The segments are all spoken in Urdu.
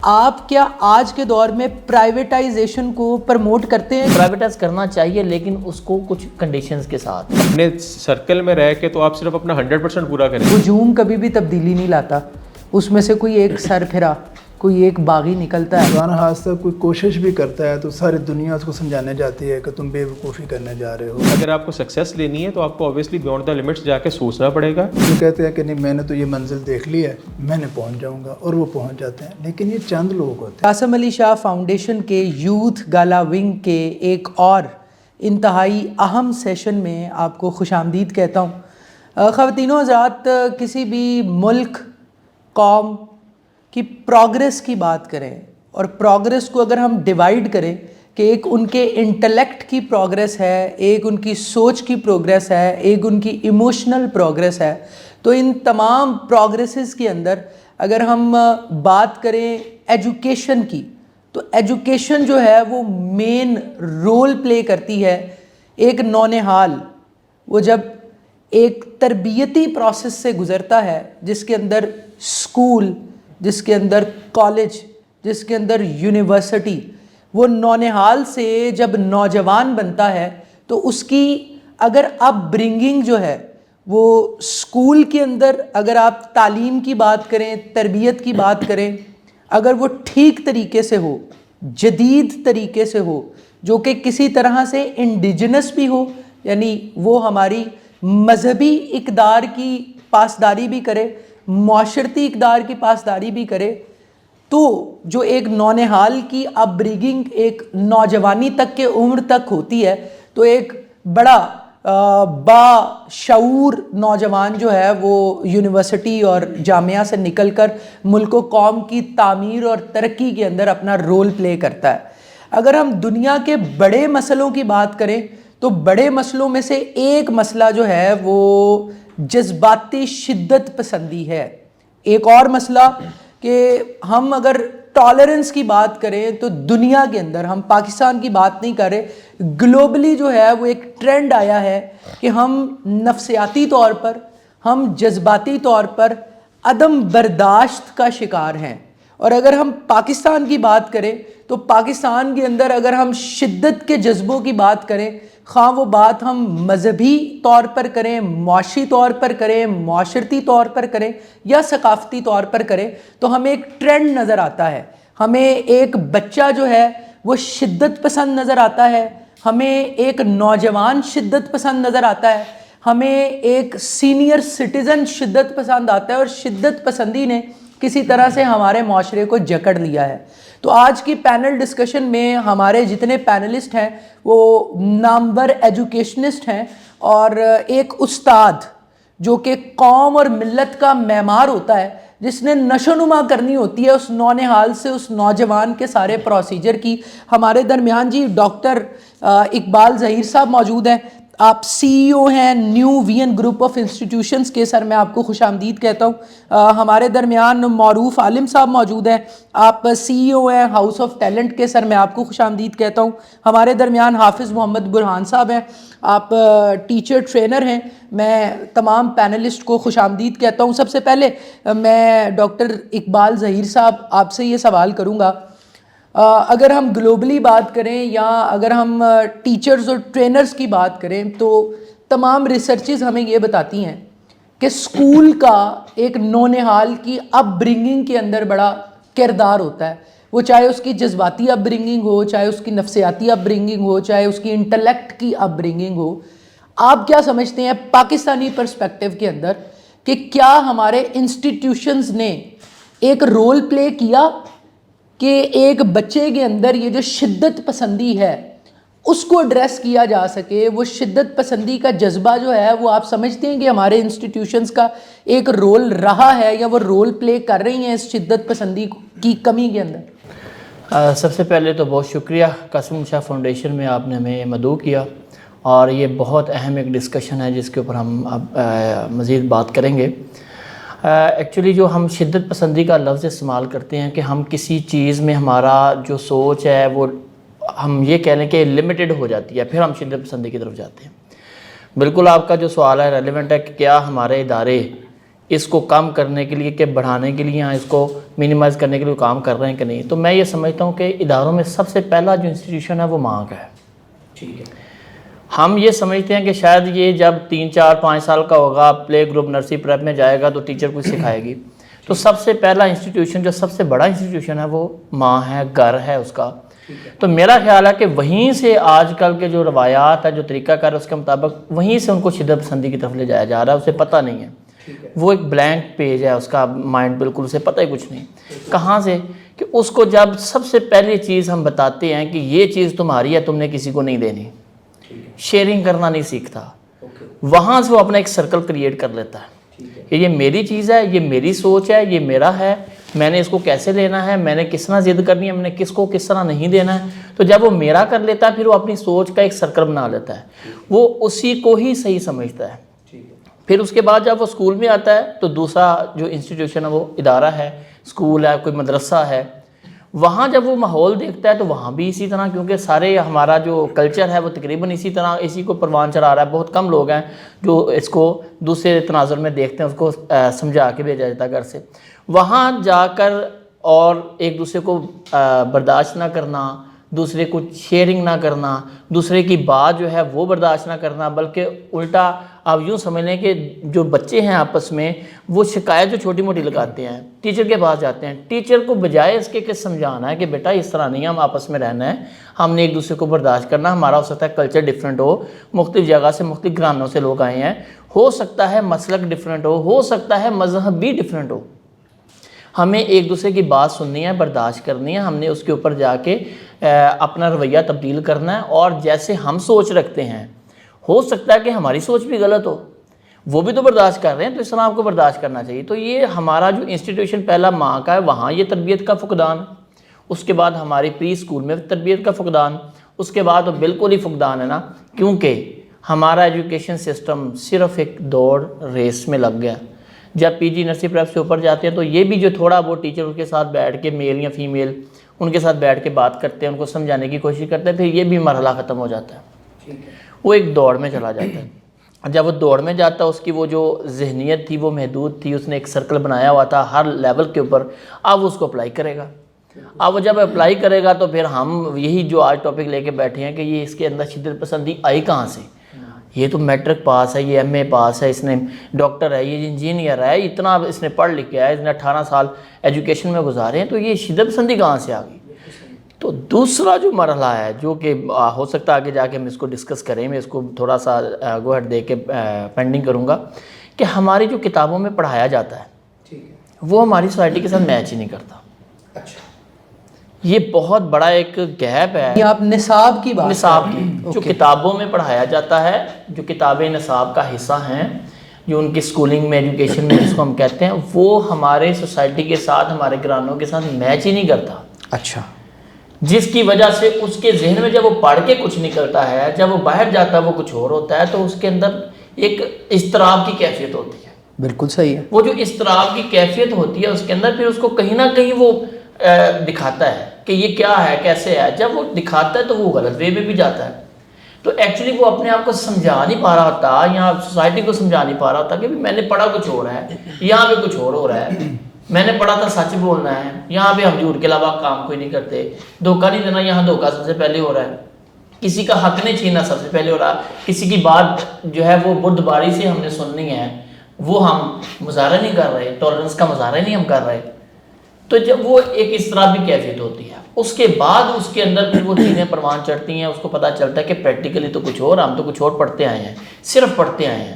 آپ کیا آج کے دور میں پرائیویٹائزیشن کو پرموٹ کرتے ہیں؟ پرائیویٹائز کرنا چاہیے لیکن اس کو کچھ کنڈیشنز کے ساتھ. اپنے سرکل میں رہ کے تو آپ صرف اپنا 100% پورا کریں. ہجوم کبھی بھی تبدیلی نہیں لاتا، اس میں سے کوئی ایک سر پھرا، کوئی ایک باغی نکلتا ہے. خدا نخواستہ کوئی کوشش بھی کرتا ہے تو ساری دنیا اس کو سمجھانے جاتی ہے کہ تم بے وقوفی کرنے جا رہے ہو. اگر آپ کو سکسیس لینی ہے تو آپ کو اوبیسلی بیونڈ دا لمٹس جا کے سوچنا پڑے گا. جو کہتے ہیں کہ نہیں میں نے تو یہ منزل دیکھ لی ہے، میں نے پہنچ جاؤں گا، اور وہ پہنچ جاتے ہیں. لیکن یہ چند لوگ ہوتے ہیں. قاسم علی شاہ فاؤنڈیشن کے یوتھ گالا ونگ کے ایک اور انتہائی اہم سیشن میں آپ کو خوش آمدید کہتا ہوں. خواتین و حضرات، کسی بھی ملک، قوم کی پروگریس کی بات کریں اور پروگریس کو اگر ہم ڈیوائیڈ کریں کہ ایک ان کے انٹلیکٹ کی پروگریس ہے، ایک ان کی سوچ کی پروگریس ہے، ایک ان کی ایموشنل پروگریس ہے، تو ان تمام پروگریسز کے اندر اگر ہم بات کریں ایجوکیشن کی تو ایجوکیشن جو ہے وہ مین رول پلے کرتی ہے. ایک نونہال وہ جب ایک تربیتی پروسیس سے گزرتا ہے جس کے اندر اسکول، جس کے اندر کالج، جس کے اندر یونیورسٹی، وہ نونہال سے جب نوجوان بنتا ہے تو اس کی اگر اپ برنگنگ جو ہے وہ اسکول کے اندر اگر آپ تعلیم کی بات کریں، تربیت کی بات کریں، اگر وہ ٹھیک طریقے سے ہو، جدید طریقے سے ہو، جو کہ کسی طرح سے انڈیجنس بھی ہو، یعنی وہ ہماری مذہبی اقدار کی پاسداری بھی کرے، معاشرتی اقدار کی پاسداری بھی کرے، تو جو ایک نونہال کی اپ برنگنگ ایک نوجوانی تک کے عمر تک ہوتی ہے تو ایک بڑا با شعور نوجوان جو ہے وہ یونیورسٹی اور جامعہ سے نکل کر ملک و قوم کی تعمیر اور ترقی کے اندر اپنا رول پلے کرتا ہے. اگر ہم دنیا کے بڑے مسئلوں کی بات کریں تو بڑے مسئلوں میں سے ایک مسئلہ جو ہے وہ جذباتی شدت پسندی ہے. ایک اور مسئلہ کہ ہم اگر ٹالرنس کی بات کریں تو دنیا کے اندر، ہم پاکستان کی بات نہیں کر رہے، گلوبلی جو ہے وہ ایک ٹرینڈ آیا ہے کہ ہم نفسیاتی طور پر، ہم جذباتی طور پر عدم برداشت کا شکار ہیں. اور اگر ہم پاکستان کی بات کریں تو پاکستان کے اندر اگر ہم شدت کے جذبوں کی بات کریں، خواہ وہ بات ہم مذہبی طور پر کریں، معاشی طور پر کریں، معاشرتی طور پر کریں یا ثقافتی طور پر کریں، تو ہمیں ایک ٹرینڈ نظر آتا ہے. ہمیں ایک بچہ جو ہے وہ شدت پسند نظر آتا ہے، ہمیں ایک نوجوان شدت پسند نظر آتا ہے، ہمیں ایک سینئر سٹیزن شدت پسند آتا ہے، اور شدت پسندی نے کسی طرح سے ہمارے معاشرے کو جکڑ لیا ہے. تو آج کی پینل ڈسکشن میں ہمارے جتنے پینلسٹ ہیں وہ نامور ایجوکیشنسٹ ہیں، اور ایک استاد جو کہ قوم اور ملت کا معمار ہوتا ہے، جس نے نشو نما کرنی ہوتی ہے اس نونہال سے، اس نوجوان کے سارے پروسیجر کی. ہمارے درمیان جی ڈاکٹر اقبال ظہیر صاحب موجود ہیں. آپ سی ای او ہیں new V N group of institutions کے، سر میں آپ کو خوش آمدید کہتا ہوں. ہمارے درمیان معروف عالم صاحب موجود ہیں. آپ سی ای او ہیں ہاؤس آف ٹیلنٹ کے، سر میں آپ کو خوش آمدید کہتا ہوں. ہمارے درمیان حافظ محمد برہان صاحب ہیں، آپ ٹیچر ٹرینر ہیں. میں تمام پینلسٹ کو خوش آمدید کہتا ہوں. سب سے پہلے میں ڈاکٹر اقبال ظہیر صاحب آپ سے یہ سوال کروں گا، اگر ہم گلوبلی بات کریں یا اگر ہم ٹیچرز اور ٹرینرز کی بات کریں تو تمام ریسرچز ہمیں یہ بتاتی ہیں کہ اسکول کا ایک نونہال کی اپ برنگنگ کے اندر بڑا کردار ہوتا ہے. وہ چاہے اس کی جذباتی اپ برنگنگ ہو، چاہے اس کی نفسیاتی اپ برنگنگ ہو، چاہے اس کی انٹلیکٹ کی اپ برنگنگ ہو. آپ کیا سمجھتے ہیں پاکستانی پرسپیکٹیو کے اندر کہ کیا ہمارے انسٹیٹیوشنز نے ایک رول پلے کیا کہ ایک بچے کے اندر یہ جو شدت پسندی ہے اس کو ایڈریس کیا جا سکے؟ وہ شدت پسندی کا جذبہ جو ہے وہ آپ سمجھتے ہیں کہ ہمارے انسٹیٹیوشنز کا ایک رول رہا ہے یا وہ رول پلے کر رہی ہیں اس شدت پسندی کی کمی کے اندر؟ سب سے پہلے تو بہت شکریہ، قاسم شاہ فاؤنڈیشن میں آپ نے ہمیں مدعو کیا، اور یہ بہت اہم ایک ڈسکشن ہے جس کے اوپر ہم اب مزید بات کریں گے. ایکچولی جو ہم شدت پسندی کا لفظ استعمال کرتے ہیں کہ ہم کسی چیز میں ہمارا جو سوچ ہے وہ ہم یہ کہہ لیں کہ لمیٹڈ ہو جاتی ہے، پھر ہم شدت پسندی کی طرف جاتے ہیں. بالکل آپ کا جو سوال ہے ریلیونٹ ہے کہ کیا ہمارے ادارے اس کو کم کرنے کے لیے کہ بڑھانے کے لیے یا اس کو منیمائز کرنے کے لیے کام کر رہے ہیں کہ نہیں. تو میں یہ سمجھتا ہوں کہ اداروں میں سب سے پہلا جو انسٹیٹیوشن ہے وہ ماں کا ہے. ٹھیک ہے. ہم یہ سمجھتے ہیں کہ شاید یہ جب 3 4 5 سال کا ہوگا, پلے گروپ نرسری پریپ میں جائے گا تو ٹیچر کو سکھائے گی. تو سب سے پہلا انسٹیٹیوشن جو سب سے بڑا انسٹیٹیوشن ہے وہ ماں ہے, گھر ہے اس کا. تو میرا خیال ہے کہ وہیں سے آج کل کے جو روایات ہے, جو طریقہ کار ہے, اس کے مطابق وہیں سے ان کو شدت پسندی کی طرف لے جایا جا رہا ہے. اسے پتہ نہیں ہے, وہ ایک بلینک پیج ہے اس کا مائنڈ, بالکل اسے پتہ ہی کچھ نہیں. کہاں سے کہ اس کو جب سب سے پہلی چیز ہم بتاتے ہیں کہ یہ چیز تمہاری ہے, تم نے کسی کو نہیں دینی, شیئرنگ کرنا نہیں سیکھتا, وہاں سے وہ اپنا ایک سرکل کریٹ کر لیتا ہے کہ یہ میری چیز ہے, یہ میری سوچ ہے, یہ میرا ہے, میں نے اس کو کیسے لینا ہے, میں نے کس طرح ضد کرنی ہے, میں نے کس کو کس طرح نہیں دینا ہے. تو جب وہ میرا کر لیتا ہے پھر وہ اپنی سوچ کا ایک سرکل بنا لیتا ہے, وہ اسی کو ہی صحیح سمجھتا ہے. پھر اس کے بعد جب وہ اسکول میں آتا ہے تو دوسرا جو انسٹیٹیوشن ہے وہ ادارہ ہے, اسکول ہے, کوئی مدرسہ ہے. وہاں جب وہ ماحول دیکھتا ہے تو وہاں بھی اسی طرح, کیونکہ سارے ہمارا جو کلچر ہے وہ تقریباً اسی طرح اسی کو پروان چڑھا رہا ہے. بہت کم لوگ ہیں جو اس کو دوسرے تناظر میں دیکھتے ہیں, اس کو سمجھا کے بھیجا جاتا ہے گھر سے. وہاں جا کر اور ایک دوسرے کو برداشت نہ کرنا, دوسرے کو شیئرنگ نہ کرنا, دوسرے کی بات جو ہے وہ برداشت نہ کرنا, بلکہ الٹا آپ یوں سمجھ لیں کہ جو بچے ہیں آپس میں وہ شکایت جو چھوٹی موٹی لگاتے ہیں, ٹیچر کے پاس جاتے ہیں. ٹیچر کو بجائے اس کے کہ سمجھانا ہے کہ بیٹا اس طرح نہیں, ہم آپس میں رہنا ہے, ہم نے ایک دوسرے کو برداشت کرنا. ہمارا ہو سکتا ہے کلچر ڈیفرنٹ ہو, مختلف جگہ سے مختلف گھرانوں سے لوگ آئے ہیں, ہو سکتا ہے مسلک ڈیفرنٹ ہو سکتا ہے مذہب بھی ڈیفرنٹ ہو. ہمیں ایک دوسرے کی بات سننی ہے, برداشت کرنی ہے, ہم نے اس کے اوپر جا کے اپنا رویہ تبدیل کرنا ہے. اور جیسے ہم سوچ رکھتے ہیں, ہو سکتا ہے کہ ہماری سوچ بھی غلط ہو, وہ بھی تو برداشت کر رہے ہیں, تو اس طرح آپ کو برداشت کرنا چاہیے. تو یہ ہمارا جو انسٹیٹیوشن پہلا ماں کا ہے, وہاں یہ تربیت کا فقدان. اس کے بعد ہماری پری اسکول میں تربیت کا فقدان. اس کے بعد بالکل ہی فقدان ہے نا, کیونکہ ہمارا ایجوکیشن سسٹم صرف ایک دوڑ ریس میں لگ گیا. جب پی جی نرسری پریپ سے اوپر جاتے ہیں تو یہ بھی جو تھوڑا وہ ٹیچر ان کے ساتھ بیٹھ کے, میل یا فیمیل, ان کے ساتھ بیٹھ کے بات کرتے ہیں, ان کو سمجھانے کی کوشش کرتے ہیں, پھر یہ بھی مرحلہ ختم ہو جاتا ہے. وہ ایک دوڑ میں چلا جاتا ہے. جب وہ دوڑ میں جاتا ہے, اس کی وہ جو ذہنیت تھی وہ محدود تھی, اس نے ایک سرکل بنایا ہوا تھا ہر لیول کے اوپر, اب اس کو اپلائی کرے گا. اب وہ جب اپلائی کرے گا تو پھر ہم یہی جو آج ٹاپک لے کے بیٹھے ہیں کہ یہ اس کے اندر شدت پسندی آئی کہاں سے. یہ تو میٹرک پاس ہے, یہ ایم اے پاس ہے, اس نے ڈاکٹر ہے, یہ انجینئر ہے, اتنا اس نے پڑھ لکھ کے ہے, اس نے 18 سال ایجوکیشن میں گزارے ہیں, تو یہ شدت پسندی کہاں سے آ گئی. تو دوسرا جو مرحلہ ہے جو کہ ہو سکتا ہے آگے جا کے ہم اس کو ڈسکس کریں, میں اس کو تھوڑا سا گو ہیڈ دے کے پینڈنگ کروں گا, کہ ہماری جو کتابوں میں پڑھایا جاتا ہے وہ ہماری سوسائٹی کے ساتھ میچ ہی نہیں کرتا. یہ بہت بڑا ایک گیپ ہے. یہ آپ نصاب کی بات, نصاب کی جو کتابوں میں پڑھایا جاتا ہے, جو کتابیں نصاب کا حصہ ہیں, جو ان کی سکولنگ میں, ایجوکیشن میں جس کو ہم کہتے ہیں, وہ ہمارے سوسائٹی کے ساتھ, ہمارے گھرانوں کے ساتھ میچ ہی نہیں کرتا. اچھا. جس کی وجہ سے اس کے ذہن میں جب وہ پڑھ کے کچھ نکلتا ہے, جب وہ باہر جاتا ہے وہ کچھ اور ہوتا ہے, تو اس کے اندر ایک اضطراب کی کیفیت ہوتی ہے. بالکل صحیح ہے. وہ جو اضطراب کی کیفیت ہوتی ہے اس کے اندر, پھر اس کو کہیں نہ کہیں وہ دکھاتا ہے کہ یہ کیا ہے, کیسے ہے. جب وہ دکھاتا ہے تو وہ غلط وے میں بھی جاتا ہے. تو ایکچولی وہ اپنے آپ کو سمجھا نہیں پا رہا ہوتا, یا سوسائٹی کو سمجھا نہیں پا رہا ہوتا کہ میں نے پڑھا کچھ ہو رہا ہے, یہاں پہ کچھ اور ہو رہا ہے. میں نے پڑھا تھا سچ بولنا ہے, یہاں پہ ہم جھوٹ کے علاوہ کام کوئی نہیں کرتے. دھوکہ نہیں دینا, یہاں دھوکہ سب سے پہلے ہو رہا ہے. کسی کا حق نہیں چھیننا سب سے پہلے ہو رہا ہے. کسی کی بات جو ہے وہ بردباری سے ہم نے سننی ہے, وہ ہم مظاہرہ نہیں کر رہے, ٹالرنس کا مظاہرہ نہیں ہم کر رہے. تو جب وہ ایک اس طرح بھی کیفیت ہوتی ہے, اس کے بعد اس کے اندر پھر وہ چیزیں پروان چڑھتی ہیں. اس کو پتہ چلتا ہے کہ پریکٹیکلی تو کچھ اور, ہم تو کچھ اور پڑھتے آئے ہیں, صرف پڑھتے آئے ہیں.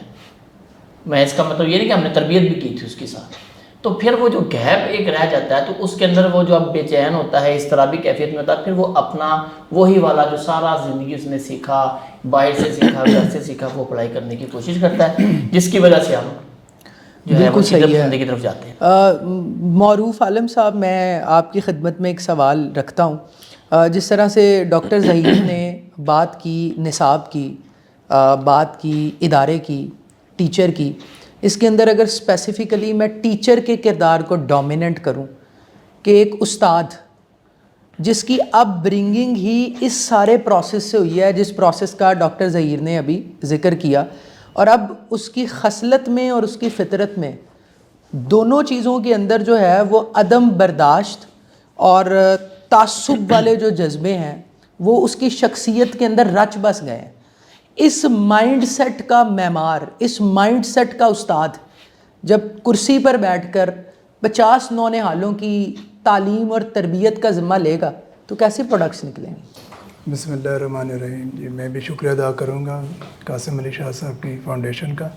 میں اس کا مطلب یہ نہیں کہ ہم نے تربیت بھی کی تھی اس کے ساتھ. تو پھر وہ جو گیپ ایک رہ جاتا ہے, تو اس کے اندر وہ جو اب بے چین ہوتا ہے, اس طرح بھی کیفیت میں ہوتا ہے, پھر وہ اپنا وہی والا جو سارا زندگی اس نے سیکھا, باہر سے سیکھا, گھر سے سیکھا, وہ اپلائی کرنے کی کوشش کرتا ہے, جس کی وجہ سے ہم جو ہے وہ شدت پسندی کی طرف جاتے ہیں. معروف عالم صاحب, میں آپ کی خدمت میں ایک سوال رکھتا ہوں. جس طرح سے ڈاکٹر ظہیر نے بات کی نصاب کی, بات کی ادارے کی, ٹیچر کی, اس کے اندر اگر اسپیسیفکلی میں ٹیچر کے کردار کو ڈومیننٹ کروں, کہ ایک استاد جس کی اپ برنگنگ ہی اس سارے پروسیس سے ہوئی ہے, جس پروسیس کا ڈاکٹر ظہیر نے ابھی ذکر کیا, اور اب اس کی خصلت میں اور اس کی فطرت میں دونوں چیزوں کے اندر جو ہے وہ عدم برداشت اور تعصب والے جو جذبے ہیں وہ اس کی شخصیت کے اندر رچ بس گئے ہیں. اس مائنڈ سیٹ کا معمار, اس مائنڈ سیٹ کا استاد جب کرسی پر بیٹھ کر 50 نونہالوں کی تعلیم اور تربیت کا ذمہ لے گا تو کیسے پروڈکٹس نکلیں گے؟ بسم اللہ الرحمن الرحیم. جی میں بھی شکریہ ادا کروں گا قاسم علی شاہ صاحب کی فاؤنڈیشن کا.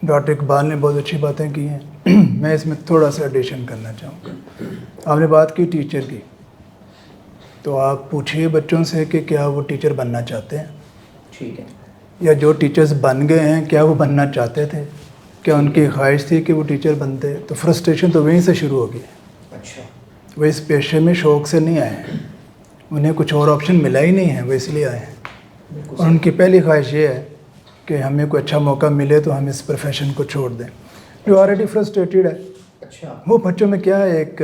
ڈاکٹر اقبال نے بہت اچھی باتیں کی ہیں, میں اس میں تھوڑا سا ایڈیشن کرنا چاہوں گا. آپ نے بات کی ٹیچر کی, تو آپ پوچھیے بچوں سے کہ کیا وہ ٹیچر بننا چاہتے ہیں, ٹھیک ہے, یا جو ٹیچرز بن گئے ہیں کیا وہ بننا چاہتے تھے, کیا ان کی خواہش تھی کہ وہ ٹیچر بنتے. تو فرسٹریشن تو وہیں سے شروع ہوگی. اچھا, وہ اس پیشے میں شوق سے نہیں آئے ہیں, انہیں کچھ اور آپشن ملا ہی نہیں ہے, وہ اس لیے آئے ہیں. اور ان کی پہلی خواہش یہ ہے کہ ہمیں کوئی اچھا موقع ملے تو ہم اس پروفیشن کو چھوڑ دیں. جو آلریڈی فرسٹریٹڈ ہے اچھا, وہ بچوں میں کیا ایک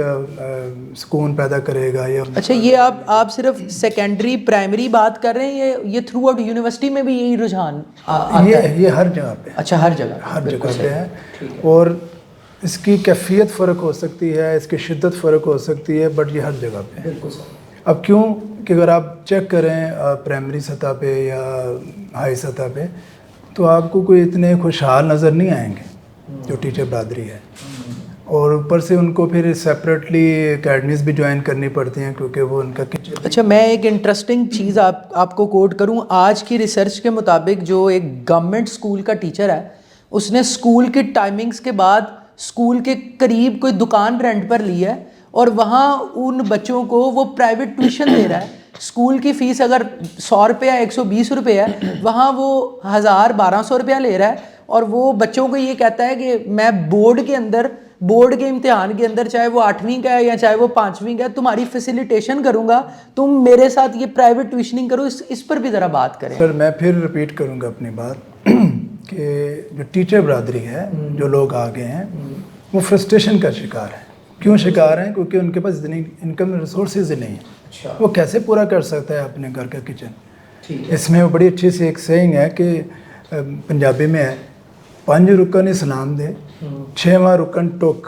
سکون پیدا کرے گا. یا اچھا, یہ آپ صرف سیکنڈری پرائمری بات کر رہے ہیں, یہ تھرو آؤٹ یونیورسٹی میں بھی یہی رجحان آتا ہے؟ یہ ہر جگہ پہ, اچھا, ہر جگہ پہ ہے. اور اس کی کیفیت فرق ہو سکتی ہے, اس کی شدت فرق ہو سکتی ہے, بٹ یہ ہر جگہ پہ ہے. اب کیوں کہ اگر آپ چیک کریں پرائمری سطح پہ یا ہائی سطح پہ, تو آپ کو کوئی اتنے خوشحال نظر نہیں آئیں گے جو ٹیچر برادری ہے. اور اوپر سے ان کو پھر سیپریٹلی اکیڈمیز بھی جوائن کرنی پڑتی ہیں کیونکہ وہ ان کا کچن. اچھا, میں ایک انٹرسٹنگ چیز آپ کو کوٹ کروں. آج کی ریسرچ کے مطابق جو ایک گورنمنٹ اسکول کا ٹیچر ہے اس نے اسکول کی ٹائمنگز کے بعد اسکول کے قریب کوئی دکان رینٹ پر لی ہے اور وہاں ان بچوں کو وہ پرائیویٹ ٹیوشن دے رہا ہے. اسکول کی فیس اگر 100 روپیہ 120 روپے ہے, وہاں وہ 1000-1200 روپیہ لے رہا ہے, اور وہ بچوں کو یہ کہتا ہے کہ میں بورڈ کے امتحان کے اندر, چاہے وہ 8ویں کا ہے یا چاہے وہ 5ویں کا ہے, تمہاری فیسیلیٹیشن کروں گا, تم میرے ساتھ یہ پرائیویٹ ٹیوشننگ کرو. اس پر بھی ذرا بات کریں. سر میں پھر رپیٹ کروں گا اپنی بات کہ جو ٹیچر برادری ہے, جو لوگ آگے ہیں, وہ فرسٹریشن کا شکار ہے. کیوں شکار ہیں؟ کیونکہ ان کے پاس اتنی انکم ریسورسز نہیں ہیں. وہ کیسے پورا کر سکتا ہے اپنے گھر کا کچن. اس میں وہ بڑی اچھی سی ایک سیئنگ ہے کہ پنجابی میں ہے, 5 رکن اسلام دے 6واں رکن ٹوک,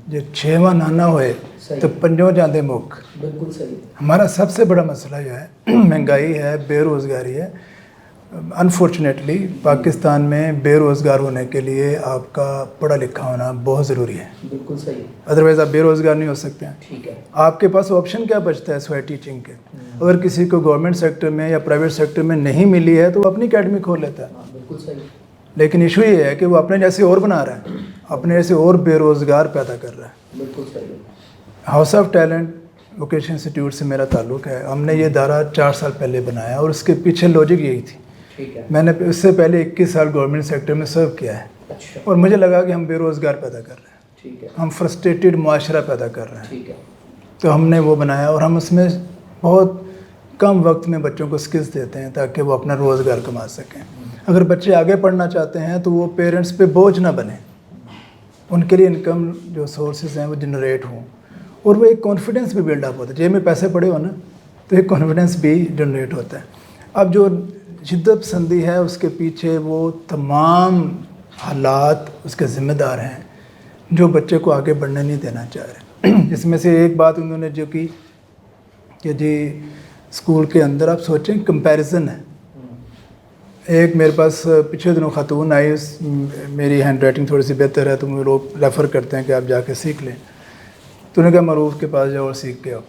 جو 6واں نانا ہوئے تو 5 جاندے مک. بالکل صحیح. ہمارا سب سے بڑا مسئلہ جو ہے مہنگائی ہے, بے روزگاری ہے. انفارچونیٹلی پاکستان میں بے روزگار ہونے کے لیے آپ کا پڑھا لکھا ہونا بہت ضروری ہے. بالکل صحیح. ادروائز آپ بے روزگار نہیں ہو سکتے ہیں. ٹھیک ہے. آپ کے پاس آپشن کیا بچتا ہے سوائے ٹیچنگ کے؟ اگر کسی کو گورنمنٹ سیکٹر میں یا پرائیویٹ سیکٹر میں نہیں ملی ہے تو وہ اپنی اکیڈمی کھول لیتا ہے. بالکل صحیح. لیکن ایشو یہ ہے کہ وہ اپنے جیسے اور بنا رہا ہے, اپنے جیسے اور بے روزگار پیدا کر رہا ہے. بالکل صحیح. House of talent vocation institute سے میرا تعلق ہے. ہم نے یہ ادارہ 4 سال پہلے بنایا اور اس کے پیچھے لاجک یہی تھی. میں نے اس سے پہلے 21 سال گورنمنٹ سیکٹر میں سرو کیا ہے, اور مجھے لگا کہ ہم بے روزگار پیدا کر رہے ہیں, ہم فرسٹریٹڈ معاشرہ پیدا کر رہے ہیں. تو ہم نے وہ بنایا اور ہم اس میں بہت کم وقت میں بچوں کو سکلز دیتے ہیں تاکہ وہ اپنا روزگار کما سکیں. اگر بچے آگے پڑھنا چاہتے ہیں تو وہ پیرنٹس پہ بوجھ نہ بنیں, ان کے لیے انکم جو سورسز ہیں وہ جنریٹ ہوں, اور وہ ایک کانفیڈنس بھی بلڈ اپ ہوتا ہے. جیب میں پیسے پڑے ہو نا تو ایک کانفیڈنس بھی جنریٹ ہوتا ہے. اب جو شدت پسندی ہے اس کے پیچھے وہ تمام حالات اس کے ذمہ دار ہیں جو بچے کو آگے بڑھنے نہیں دینا چاہ رہے. اس میں سے ایک بات انہوں نے جو کی کہ جی اسکول کے اندر آپ سوچیں کمپیریزن ہے. ایک میرے پاس پچھلے دنوں خاتون آئی, میری ہینڈ رائٹنگ تھوڑی سی بہتر ہے تو مجھے لوگ ریفر کرتے ہیں کہ آپ جا کے سیکھ لیں. تو انہوں نے کہا معروف کے پاس جاؤ اور سیکھ کے آؤ.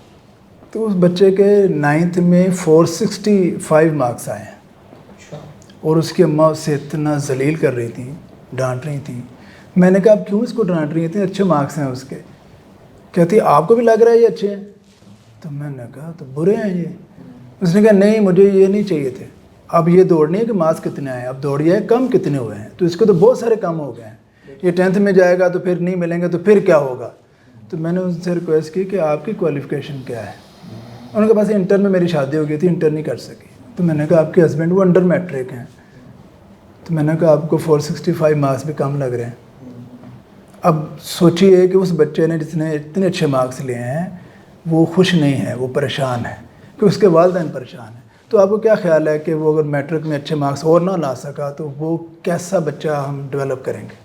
تو اس بچے کے 9th میں 465 مارکس آئے ہیں, اور اس کی اماں اسے اتنا ذلیل کر رہی تھیں, ڈانٹ رہی تھیں. میں نے کہا آپ کیوں اس کو ڈانٹ رہی تھیں, اچھے مارکس ہیں اس کے. کہتی آپ کو بھی لگ رہا ہے یہ اچھے ہیں. تو میں نے کہا تو برے ہیں یہ. اس نے کہا نہیں مجھے یہ نہیں چاہیے تھے. اب یہ دوڑنی ہے کہ مارکس کتنے آئے, اب دوڑیے کم کتنے ہوئے ہیں. تو اس کو تو بہت سارے کم ہو گئے ہیں. یہ 10th میں جائے گا تو پھر نہیں ملیں گے تو پھر کیا ہوگا. تو میں نے ان سے ریکویسٹ کی کہ آپ کی کوالیفیکیشن کیا ہے. ان کے پاس انٹر میں میری شادی ہو گئی تھی, انٹر نہیں کر سکی. تو میں نے کہا آپ کے ہسبینڈ وہ انڈر میٹرک ہیں. تو میں نے کہا آپ کو 465 مارکس بھی کم لگ رہے ہیں. اب سوچیے کہ اس بچے نے جس نے اتنے اچھے مارکس لیے ہیں وہ خوش نہیں ہے, وہ پریشان ہے کہ اس کے والدین پریشان ہیں. تو آپ کو کیا خیال ہے کہ وہ اگر میٹرک میں اچھے مارکس اور نہ لا سکا تو وہ کیسا بچہ ہم ڈیولپ کریں گے.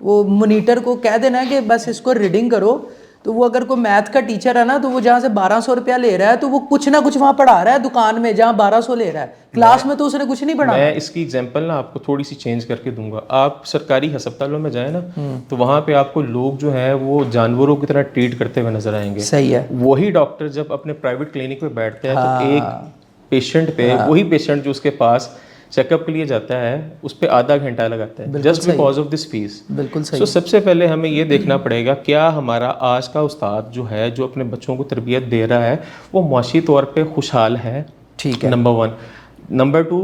وہ مونیٹر کو کہہ دینا ہے کہ بس اس کو ریڈنگ کرو, تو وہ اگر کوئی میتھ کا ٹیچر ہے نا تو وہ جہاں سے 1200 روپیہ لے رہا ہے تو وہ کچھ نہ کچھ وہاں پڑھا رہا ہے دکان میں جہاں 1200 لے رہا ہے, کلاس میں تو اس نے کچھ نہیں پڑھا. میں اس کی ایگزامپل نا آپ کو تھوڑی سی چینج کر کے دوں گا. آپ سرکاری ہسپتالوں میں جائیں نا تو وہاں پہ آپ کو لوگ جو ہیں وہ جانوروں کی طرح ٹریٹ کرتے ہوئے نظر آئیں گے. صحیح ہے. وہی ڈاکٹر جب اپنے پرائیویٹ کلینک پہ بیٹھتے ہیں تو ایک پیشنٹ پہ وہی پیشنٹ جو اس کے پاس چیک اپ کے لیے جاتا ہے اس پہ آدھا گھنٹہ لگاتا ہے just because of this face. بالکل صحیح. سو سب سے پہلے ہمیں یہ دیکھنا پڑے گا کیا ہمارا آج کا استاد جو ہے جو اپنے بچوں کو تربیت دے رہا ہے وہ معاشی طور پہ خوشحال ہے. ٹھیک ہے. نمبر 1. نمبر 2,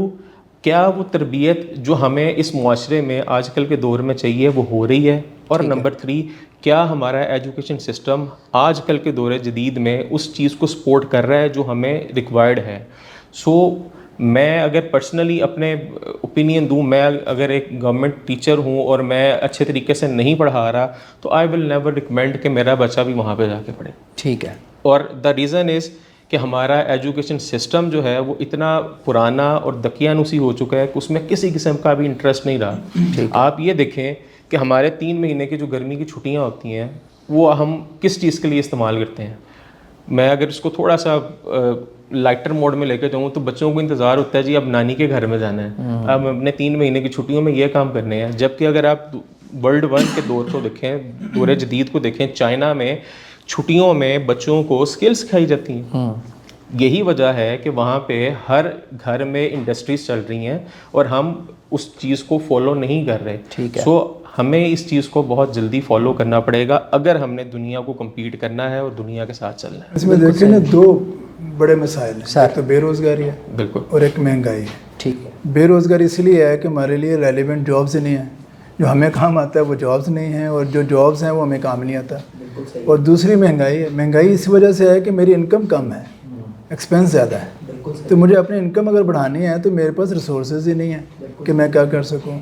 کیا وہ تربیت جو ہمیں اس معاشرے میں آج کل کے دور میں چاہیے وہ ہو رہی ہے. اور نمبر 3, کیا ہمارا ایجوکیشن سسٹم آج کل کے دور جدید میں اس چیز کو سپورٹ کر رہا ہے جو ہمیں ریکوائرڈ ہے. سو میں اگر پرسنلی اپنے اوپینین دوں, میں اگر ایک گورنمنٹ ٹیچر ہوں اور میں اچھے طریقے سے نہیں پڑھا رہا تو آئی ول نیور ریکمینڈ کہ میرا بچہ بھی وہاں پہ جا کے پڑھے. ٹھیک ہے. اور دا ریزن از کہ ہمارا ایجوکیشن سسٹم جو ہے وہ اتنا پرانا اور دقیانوسی ہو چکا ہے کہ اس میں کسی قسم کا بھی انٹرسٹ نہیں رہا. آپ یہ دیکھیں کہ ہمارے 3 مہینے کی جو گرمی کی چھٹیاں ہوتی ہیں وہ ہم کس چیز کے لیے استعمال کرتے ہیں. میں اگر اس کو تھوڑا سا لائٹر موڈ میں لے کے جاؤں تو بچوں کو انتظار ہوتا ہے جی اب نانی کے گھر میں جانا ہے, اب اپنے 3 مہینے کی چھٹیوں میں یہ کام کرنے ہیں. جبکہ اگر آپ ورلڈ 1 کے دور کو دیکھیں, دور جدید کو دیکھیں, چائنا میں چھٹیوں میں بچوں کو اسکلس سکھائی جاتی ہیں. یہی وجہ ہے کہ وہاں پہ ہر گھر میں انڈسٹریز چل رہی ہیں اور ہم اس چیز کو فالو نہیں کر رہے. ٹھیک ہے. سو ہمیں اس چیز کو بہت جلدی فالو کرنا پڑے گا اگر ہم نے دنیا کو کمپیٹ کرنا ہے اور دنیا کے ساتھ چلنا ہے. اس میں دیکھیں نا 2 بڑے مسائل ہیں, ایک تو بے روزگاری ہے بالکل اور ایک مہنگائی ہے. ٹھیک ہے. بے روزگاری اس لیے ہے کہ ہمارے لیے ریلیونٹ جابز نہیں ہیں, جو ہمیں کام آتا ہے وہ جابز نہیں ہیں, اور جو جابز ہیں وہ ہمیں کام نہیں آتا. اور دوسری مہنگائی ہے. مہنگائی اس وجہ سے ہے کہ میری انکم کم ہے, ایکسپینس زیادہ ہے, تو مجھے اپنی انکم اگر بڑھانی ہے تو میرے پاس ریسورسز ہی نہیں ہیں کہ میں کیا کر سکوں.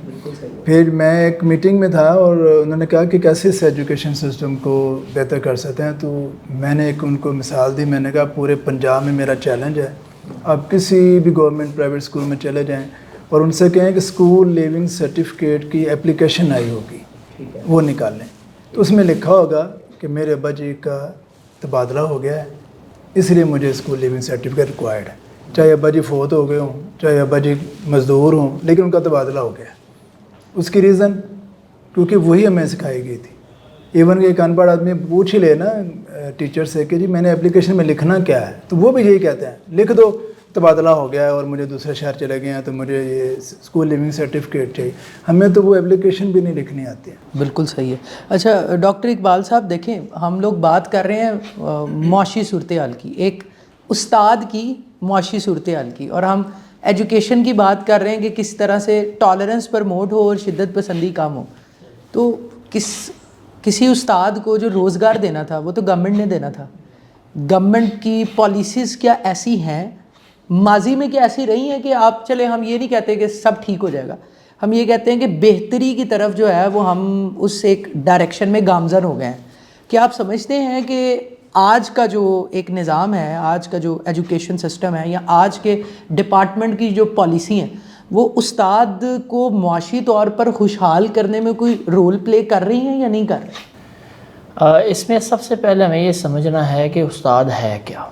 پھر میں ایک میٹنگ میں تھا اور انہوں نے کہا کہ کیسے اس ایجوکیشن سسٹم کو بہتر کر سکتے ہیں, تو میں نے ایک ان کو مثال دی. میں نے کہا پورے پنجاب میں میرا چیلنج ہے, آپ کسی بھی گورنمنٹ پرائیویٹ اسکول میں چلے جائیں اور ان سے کہیں کہ اسکول لیونگ سرٹیفکیٹ کی اپلیکیشن آئی ہوگی وہ نکالیں, تو اس میں لکھا ہوگا کہ میرے ابا جی کا تبادلہ ہو گیا ہے اس لیے مجھے اسکول لیونگ سرٹیفکیٹ ریکوائرڈ ہے. چاہے ابا جی فوت ہو گئے ہوں, چاہے ابا جی مزدور ہوں, لیکن ان کا تبادلہ ہو گیا. اس کی ریزن کیونکہ وہی ہمیں سکھائی گئی تھی. ایون کہ ایک ان پڑھ آدمی پوچھ ہی لے نا ٹیچر سے کہ جی میں نے اپلیکیشن میں لکھنا کیا ہے, تو وہ بھی یہی کہتے ہیں لکھ دو تبادلہ ہو گیا ہے اور مجھے دوسرے شہر چلے گئے ہیں تو مجھے یہ اسکول لیونگ سرٹیفکیٹ چاہیے. ہمیں تو وہ اپلیکیشن بھی نہیں لکھنی آتی ہے. بالکل صحیح ہے. اچھا ڈاکٹر اقبال صاحب دیکھیں, ہم لوگ بات کر رہے ہیں معاشی صورتحال کی, ایک استاد کی معاشی صورتحال کی, اور ہم ایجوکیشن کی بات کر رہے ہیں کہ کس طرح سے ٹالرنس پرموٹ ہو اور شدت پسندی کم ہو. تو کسی استاد کو جو روزگار دینا تھا وہ تو گورنمنٹ نے دینا تھا. گورنمنٹ کی پالیسیز کیا ایسی ہیں, ماضی میں کیا ایسی رہی ہیں کہ آپ چلے, ہم یہ نہیں کہتے کہ سب ٹھیک ہو جائے گا, ہم یہ کہتے ہیں کہ بہتری کی طرف جو ہے وہ ہم اس ایک ڈائریکشن میں گامزن ہو گئے ہیں. کیا آپ سمجھتے ہیں کہ آج کا جو ایک نظام ہے, آج کا جو ایجوکیشن سسٹم ہے, یا آج کے ڈپارٹمنٹ کی جو پالیسی ہیں وہ استاد کو معاشی طور پر خوشحال کرنے میں کوئی رول پلے کر رہی ہیں یا نہیں کر رہی؟ اس میں سب سے پہلے ہمیں یہ سمجھنا ہے کہ استاد ہے کیا.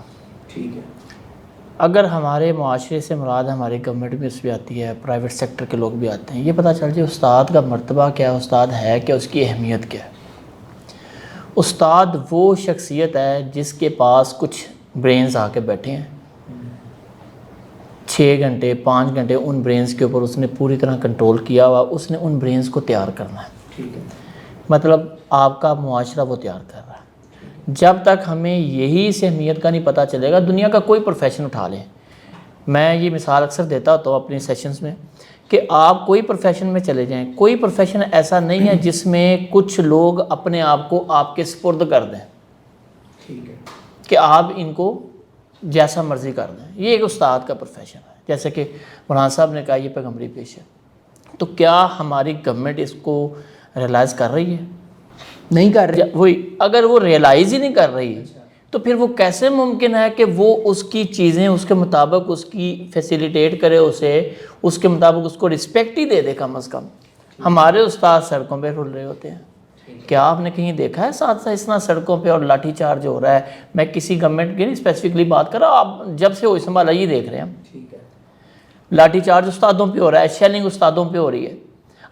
ٹھیک ہے. اگر ہمارے معاشرے سے مراد ہماری گورنمنٹ بھی اس بھی آتی ہے, پرائیویٹ سیکٹر کے لوگ بھی آتے ہیں, یہ پتہ چل جائے استاد کا مرتبہ کیا ہے, استاد ہے کیا, اس کی اہمیت کیا ہے. استاد وہ شخصیت ہے جس کے پاس کچھ برینز آ کے بیٹھے ہیں, 6 گھنٹے 5 گھنٹے ان برینز کے اوپر اس نے پوری طرح کنٹرول کیا ہوا, اس نے ان برینز کو تیار کرنا ہے. ٹھیک ہے. مطلب آپ کا معاشرہ وہ تیار کر رہا ہے. جب تک ہمیں یہی اس اہمیت کا نہیں پتہ چلے گا, دنیا کا کوئی پروفیشن اٹھا لیں, میں یہ مثال اکثر دیتا ہوتا ہوں اپنی سیشنز میں کہ آپ کوئی پروفیشن میں چلے جائیں, کوئی پروفیشن ایسا نہیں ہے جس میں کچھ لوگ اپنے آپ کو آپ کے سپرد کر دیں. ٹھیک ہے. کہ آپ ان کو جیسا مرضی کر دیں. یہ ایک استاد کا پروفیشن ہے. جیسے کہ مولانا صاحب نے کہا یہ پیغمبری پیش ہے, تو کیا ہماری گورنمنٹ اس کو ریئلائز کر رہی ہے؟ نہیں کر رہی. وہی اگر وہ ریئلائز ہی نہیں کر رہی تو پھر وہ کیسے ممکن ہے کہ وہ اس کی چیزیں اس کے مطابق اس کی فیسیلیٹیٹ کرے, اسے اس کے مطابق اس کو رسپیکٹ ہی دے دے کم از کم. ہمارے استاد سڑکوں پہ رول رہے ہوتے ہیں. کیا آپ نے کہیں دیکھا ہے ساتھ ساتھ اتنا سڑکوں پہ اور لاٹھی چارج ہو رہا ہے؟ میں کسی گورنمنٹ کی نہیں اسپیسیفکلی بات کر رہا ہوں, آپ جب سے ہوئی سنبھالا یہ دیکھ رہے ہیں ہم, لاٹھی چارج استادوں پہ ہو رہا ہے, شیلنگ استادوں پہ ہو رہی ہے.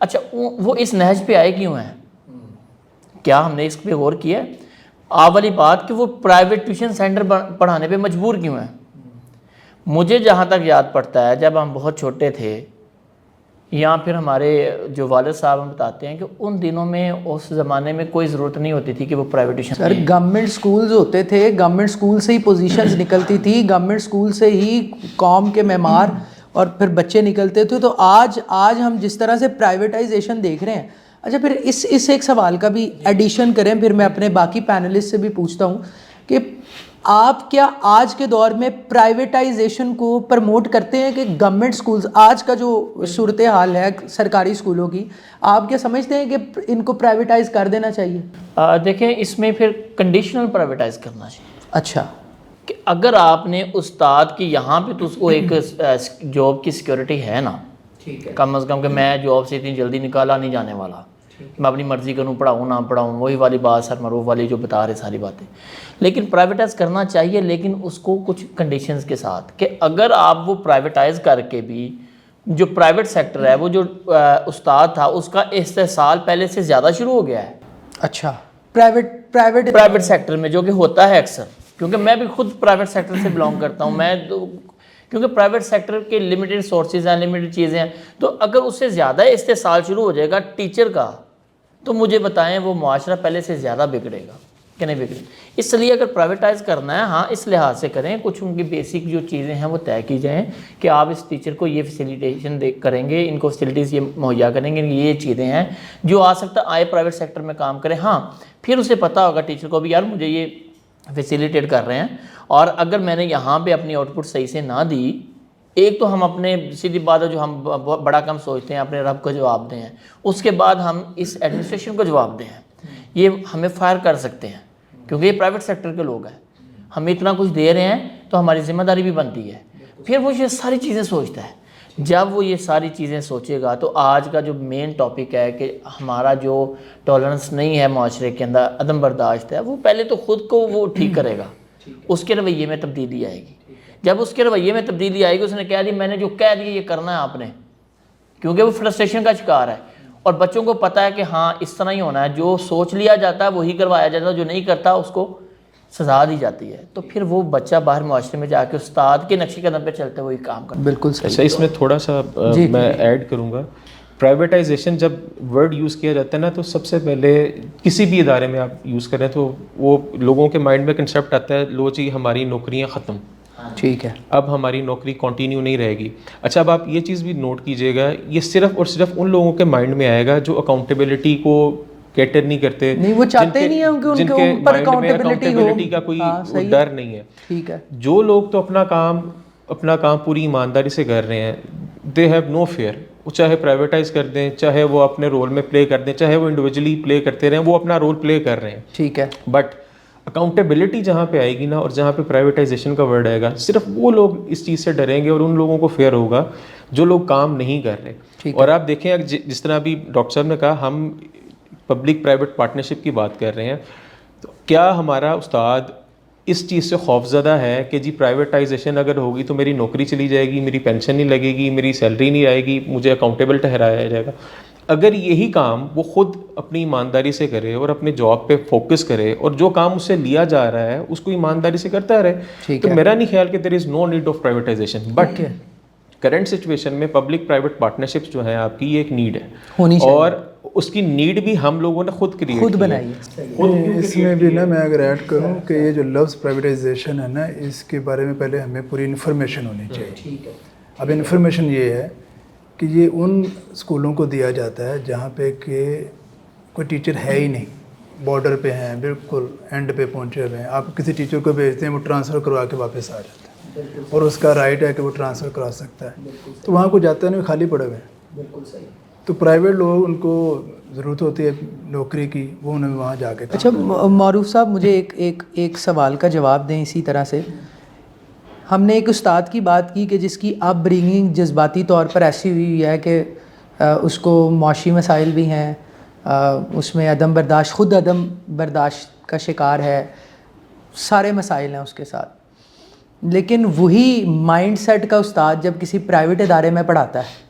اچھا وہ اس نہج پہ آئے کیوں ہیں؟ کیا ہم نے اس پہ غور کیا ہے؟ آپ والی بات کہ وہ پرائیویٹ ٹیوشن سینٹر پڑھانے پہ مجبور کیوں ہیں؟ مجھے جہاں تک یاد پڑتا ہے جب ہم بہت چھوٹے تھے, یا پھر ہمارے جو والد صاحب ہم بتاتے ہیں کہ ان دنوں میں اس زمانے میں کوئی ضرورت نہیں ہوتی تھی کہ وہ پرائیویٹ ٹیوشن. سر گورنمنٹ سکولز ہوتے تھے, گورنمنٹ سکول سے ہی پوزیشنز نکلتی تھی, گورنمنٹ سکول سے ہی قوم کے معمار اور پھر بچے نکلتے تھے. تو آج ہم جس طرح سے پرائیویٹائزیشن دیکھ رہے ہیں. اچھا پھر اس ایک سوال کا بھی ایڈیشن کریں, پھر میں اپنے باقی پینلسٹ سے بھی پوچھتا ہوں کہ آپ کیا آج کے دور میں پرائیویٹائزیشن کو پرموٹ کرتے ہیں کہ گورنمنٹ سکولز, آج کا جو صورتحال ہے سرکاری اسکولوں کی, آپ کیا سمجھتے ہیں کہ ان کو پرائیویٹائز کر دینا چاہیے؟ دیکھیں اس میں پھر کنڈیشنل پرائیویٹائز کرنا چاہیے. اچھا, کہ اگر آپ نے استاد کی یہاں پہ تو اس کو ایک جاب کی سیکورٹی ہے نا, کم از کم کہ میں جاب سے اتنی جلدی نکالا نہیں جانے والا, میں اپنی مرضی کروں پڑھاؤں نہ پڑھاؤں, وہی والی بات سر معروف والی جو بتا رہے ساری باتیں. لیکن پرائیویٹائز کرنا چاہیے, لیکن اس کو کچھ کنڈیشنز کے ساتھ, کہ اگر آپ وہ پرائیویٹائز کر کے بھی جو پرائیویٹ سیکٹر ہے, وہ جو استاد تھا اس کا استحصال پہلے سے زیادہ شروع ہو گیا ہے. اچھا, پرائیویٹ سیکٹر میں جو کہ ہوتا ہے اکثر, کیونکہ میں بھی خود پرائیویٹ سیکٹر سے بلانگ کرتا ہوں, میں کیونکہ پرائیویٹ سیکٹر کے لمیٹڈ سورسز ہیں, لمیٹڈ چیزیں ہیں, تو اگر اس سے زیادہ استحصال شروع ہو جائے گا ٹیچر کا, تو مجھے بتائیں وہ معاشرہ پہلے سے زیادہ بگڑے گا کہ نہیں بگڑے. اس لیے اگر پرائیویٹائز کرنا ہے, ہاں اس لحاظ سے کریں, کچھ ان کی بیسک جو چیزیں ہیں وہ طے کی جائیں کہ آپ اس ٹیچر کو یہ فیسیلیٹیشن کریں گے, ان کو فیسلٹیز یہ مہیا کریں گے, یہ چیزیں ہیں جو آ سکتا آئے پرائیویٹ سیکٹر میں کام کریں. ہاں پھر اسے پتہ ہوگا ٹیچر کو بھی, یار مجھے یہ فیسیلیٹیٹ کر رہے ہیں, اور اگر میں نے یہاں پہ اپنی آؤٹ پٹ صحیح سے نہ دی, ایک تو ہم اپنے سیدھی بات ہے جو ہم بڑا کم سوچتے ہیں اپنے رب کو جواب دیں, اس کے بعد ہم اس ایڈمنسٹریشن کو جواب دیں. یہ ہمیں فائر کر سکتے ہیں کیونکہ یہ پرائیویٹ سیکٹر کے لوگ ہیں, ہمیں اتنا کچھ دے رہے ہیں تو ہماری ذمہ داری بھی بنتی ہے. پھر وہ یہ ساری چیزیں سوچتا ہے. جب وہ یہ ساری چیزیں سوچے گا تو آج کا جو مین ٹاپک ہے کہ ہمارا جو ٹالرنس نہیں ہے معاشرے کے اندر, عدم برداشت ہے, وہ پہلے تو خود کو وہ ٹھیک کرے گا, اس کے رویے میں تبدیلی آئے گی. جب اس کے رویے میں تبدیلی آئے گی, اس نے کہہ دی میں نے جو کہہ دیا یہ کرنا ہے آپ نے, کیونکہ وہ فرسٹریشن کا شکار ہے, اور بچوں کو پتہ ہے کہ ہاں اس طرح ہی ہونا ہے, جو سوچ لیا جاتا ہے وہی کروایا جاتا ہے, جو نہیں کرتا اس کو سزا دی جاتی ہے. تو پھر وہ بچہ باہر معاشرے میں جا کے استاد کے نقش قدم پہ چلتے ہوئے کام کرتا ہے. بالکل صحیح. اچھا اس میں تھوڑا سا میں ایڈ کروں گا, پرائیویٹائزیشن جب ورڈ یوز کیا جاتا ہے نا, تو سب سے پہلے کسی بھی ادارے میں آپ یوز کریں تو وہ لوگوں کے مائنڈ میں کنسیپٹ آتا ہے, لو جی ہماری نوکریاں ختم, ٹھیک ہے, اب ہماری نوکری کنٹینیو نہیں رہے گی. اچھا اب آپ یہ چیز بھی نوٹ کیجیے گا, یہ صرف اور صرف ان لوگوں کے مائنڈ میں آئے گا جو اکاؤنٹیبلٹی کو کیٹر نہیں کرتے, نہیں وہ چاہتے نہیں ہیں کہ ان کے اوپر اکاؤنٹیبلٹی کا کوئی ڈر نہیں ہے. ٹھیک ہے, جو لوگ تو اپنا کام پوری ایمانداری سے کر رہے ہیں, دے ہیو نو فیئر, وہ چاہے پرائیویٹائز کر دیں, چاہے وہ اپنے رول میں پلے کر دیں, چاہے وہ انڈیویجولی پلے کرتے رہیں, وہ اپنا رول پلے کر رہے ہیں. ٹھیک ہے, بٹ اکاؤنٹیبلٹی جہاں پہ آئے گی نا, اور جہاں پہ پرائیویٹائزیشن کا ورڈ آئے گا, صرف وہ لوگ اس چیز سے ڈریں گے, اور ان لوگوں کو فیئر ہوگا جو لوگ کام نہیں کر رہے. اور آپ دیکھیں جس طرح ابھی ڈاکٹر صاحب نے کہا, ہم پبلک پرائیویٹ پارٹنرشپ کی بات کر رہے ہیں, تو کیا ہمارا استاد اس چیز سے خوفزدہ ہے کہ جی پرائیویٹائزیشن اگر ہوگی تو میری نوکری چلی جائے گی, میری پینشن نہیں لگے گی, میری سیلری نہیں آئے گی, مجھے اکاؤنٹیبل ٹھہرایا جائے گا؟ اگر یہی کام وہ خود اپنی ایمانداری سے کرے اور اپنے جاب پہ فوکس کرے, اور جو کام اس سے لیا جا رہا ہے اس کو ایمانداری سے کرتا رہے, تو میرا نہیں خیال کہ there is no need of privatization. But current situation میں پبلک پرائیویٹ پارٹنرشپس جو ہیں آپ کی, یہ ایک نیڈ ہے, اور اس کی نیڈ بھی ہم لوگوں نے خود بنائی ہے. اس میں بھی نا میں اگر ایڈ کروں کہ یہ جو لفظ پرائیویٹائزیشن ہے نا, اس کے بارے میں پہلے ہمیں پوری انفارمیشن ہونی چاہیے. اب انفارمیشن یہ ہے کہ یہ ان اسکولوں کو دیا جاتا ہے جہاں پہ کہ کوئی ٹیچر ہے ہی نہیں, بارڈر پہ ہیں, بالکل اینڈ پہ پہنچے ہوئے ہیں. آپ کسی ٹیچر کو بھیجتے ہیں, وہ ٹرانسفر کروا کے واپس آ جاتا ہے, اور اس کا رائٹ ہے کہ وہ ٹرانسفر کرا سکتا ہے. تو وہاں کو جاتا ہے نا, خالی پڑے ہوئے ہیں. بالکل صحیح. تو پرائیویٹ لوگ, ان کو ضرورت ہوتی ہے نوکری کی, وہ انہیں وہاں جا کے. اچھا معروف صاحب, مجھے ایک سوال کا جواب دیں اسی طرح سے. ہم نے ایک استاد کی بات کی کہ جس کی اپ برنگنگ جذباتی طور پر ایسی ہوئی ہے کہ اس کو معاشی مسائل بھی ہیں, اس میں عدم برداشت, خود عدم برداشت کا شکار ہے, سارے مسائل ہیں اس کے ساتھ. لیکن وہی مائنڈ سیٹ کا استاد جب کسی پرائیویٹ ادارے میں پڑھاتا ہے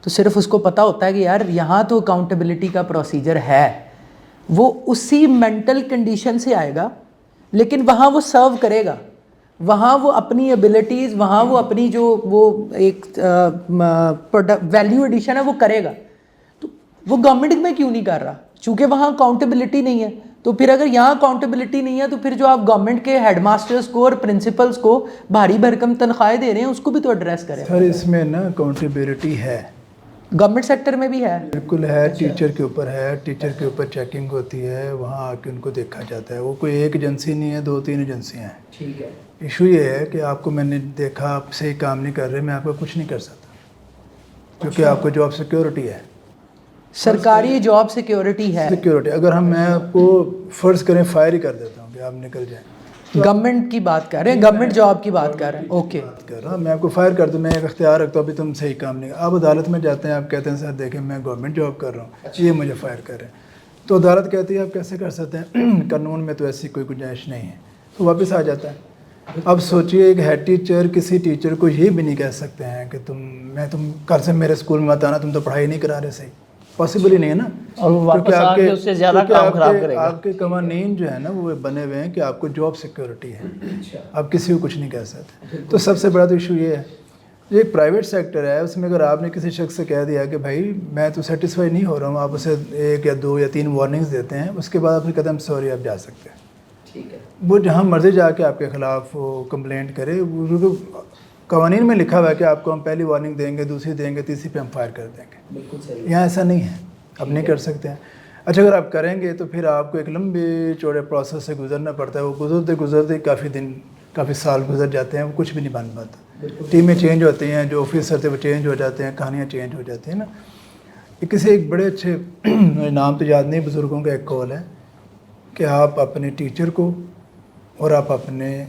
تو صرف اس کو پتہ ہوتا ہے کہ یار یہاں تو اکاؤنٹیبلٹی کا پروسیجر ہے, وہ اسی مینٹل کنڈیشن سے آئے گا, لیکن وہاں وہ سرو کرے گا, وہاں وہ اپنی ایبلٹیز, وہاں وہ اپنی جو وہ ایک ویلیو ایڈیشن ہے وہ کرے گا. تو وہ گورنمنٹ میں کیوں نہیں کر رہا؟ چونکہ وہاں اکاؤنٹیبلٹی نہیں ہے. تو پھر اگر یہاں اکاؤنٹیبلٹی نہیں ہے تو پھر جو آپ گورنمنٹ کے ہیڈ ماسٹرز کو اور پرنسپلز کو بھاری بھرکم تنخواہیں دے رہے ہیں اس کو بھی تو ایڈریس کریں. سر اس میں نا اکاؤنٹیبلٹی ہے, گورنمنٹ سیکٹر میں بھی ہے, بالکل ہے. ٹیچر کے اوپر ہے, ٹیچر کے اوپر چیکنگ ہوتی ہے, وہاں آ کے ان کو دیکھا جاتا ہے. وہ کوئی ایک ایجنسی نہیں ہے, 2-3 ایجنسیاں ہیں. ٹھیک ہے. ایشو یہ ہے کہ آپ کو میں نے دیکھا آپ صحیح کام نہیں کر رہے, میں آپ کا کچھ نہیں کر سکتا کیونکہ آپ کو جاب سیکیورٹی ہے, سرکاری جاب سیکیورٹی ہے. سیکیورٹی اگر میں آپ کو فرض کریں فائر ہی کر دیتا ہوں کہ آپ نکل جائیں, گورنمنٹ کی بات کر رہے ہیں, گورنمنٹ جاب کی بات کر رہے ہیں. اوکے, بات کر رہا ہوں, میں آپ کو فائر کر دوں, میں ایک اختیار رکھتا ہوں ابھی تم صحیح کام نہیں. آپ عدالت میں جاتے ہیں, آپ کہتے ہیں سر دیکھیں میں گورنمنٹ جاب کر رہا ہوں, یہ مجھے فائر کر رہے ہیں. تو عدالت کہتی ہے آپ کیسے کر سکتے ہیں, قانون میں تو ایسی کوئی گنجائش نہیں ہے, تو واپس آ جاتا ہے. اب سوچئے ایک ہیڈ ٹیچر کسی ٹیچر کو یہ بھی نہیں کہہ سکتے ہیں کہ تم کل سے میرے اسکول میں مت آنا, تم تو پڑھائی نہیں کرا رہے صحیح. پاسبل ہی نہیں ہے نا, اور وہ واپس آ کے اس سے زیادہ کام خراب کرے گا. آپ کے قوانین جو ہے نا وہ بنے ہوئے ہیں کہ آپ کو جاب سیکیورٹی ہے, آپ کسی کو کچھ نہیں کہہ سکتے. تو سب سے بڑا تو ایشو یہ ہے, یہ ایک پرائیویٹ سیکٹر ہے, اس میں اگر آپ نے کسی شخص سے کہہ دیا کہ بھائی میں تو سیٹسفائی نہیں ہو رہا ہوں, آپ اسے 1 یا 2 یا 3 وارننگز دیتے ہیں, اس کے بعد آپ نے کہتے ہیں سوری آپ جا سکتے ہیں. ٹھیک ہے. وہ جہاں مرضی جا کے آپ کے خلاف وہ کمپلینٹ کرے, وہ قوانین میں لکھا ہوا ہے کہ آپ کو ہم پہلی وارننگ دیں گے, دوسری دیں گے, تیسری پہ ہم فائر کر دیں گے. بالکل صحیح. یہاں ایسا نہیں ہے, اب نہیں کر سکتے ہیں. اچھا اگر آپ کریں گے تو پھر آپ کو ایک لمبے چوڑے پروسیس سے گزرنا پڑتا ہے, وہ گزرتے کافی سال گزر جاتے ہیں, وہ کچھ بھی نہیں بن پاتا. ٹیمیں چینج ہوتی ہیں, جو آفیسر تھے وہ چینج ہو جاتے ہیں, کہانیاں چینج ہو جاتی ہیں نا. یہ کسی ایک بڑے اچھے نام تو یاد نہیں, بزرگوں کا ایک قول ہے کہ آپ اپنے ٹیچر کو اور آپ اپنے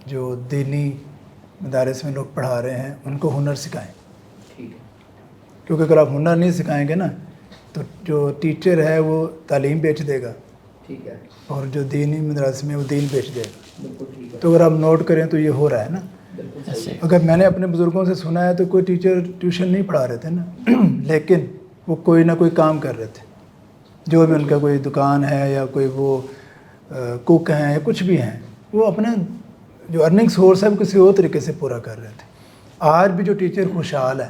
جو دینی مدارس میں لوگ پڑھا رہے ہیں ان کو ہنر سکھائیں. ٹھیک ہے. کیونکہ اگر آپ ہنر نہیں سکھائیں گے نا تو جو ٹیچر ہے وہ تعلیم بیچ دے گا, ٹھیک ہے, اور جو دینی مدرسے میں وہ دین بیچ دے گا. بالکل ٹھیک ہے. تو اگر آپ نوٹ کریں تو یہ ہو رہا ہے نا. بالکل صحیح. اگر میں نے اپنے بزرگوں سے سنا ہے تو کوئی ٹیچر ٹیوشن نہیں پڑھا رہے تھے نا لیکن وہ کوئی نہ کوئی کام کر رہے تھے, جو بھی ان کا کوئی دکان ہے یا کوئی وہ کوک ہیں یا کچھ بھی ہیں, وہ اپنا جو ارننگ سورس ہے وہ کسی اور طریقے سے پورا کر رہے تھے. آج بھی جو ٹیچر خوشحال ہے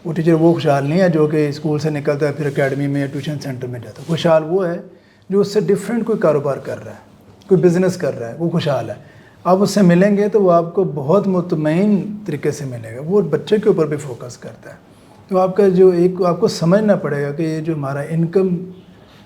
وہ ٹیچر وہ خوشحال نہیں ہے جو کہ اسکول سے نکلتا ہے پھر اکیڈمی میں یا ٹیوشن سینٹر میں جاتا ہے. خوشحال وہ ہے جو اس سے ڈفرینٹ کوئی کاروبار کر رہا ہے, کوئی بزنس کر رہا ہے, وہ خوشحال ہے. آپ اس سے ملیں گے تو وہ آپ کو بہت مطمئن طریقے سے ملے گا, وہ بچے کے اوپر بھی فوکس کرتا ہے. تو آپ کا جو ایک آپ کو سمجھنا پڑے گا کہ یہ جو ہمارا انکم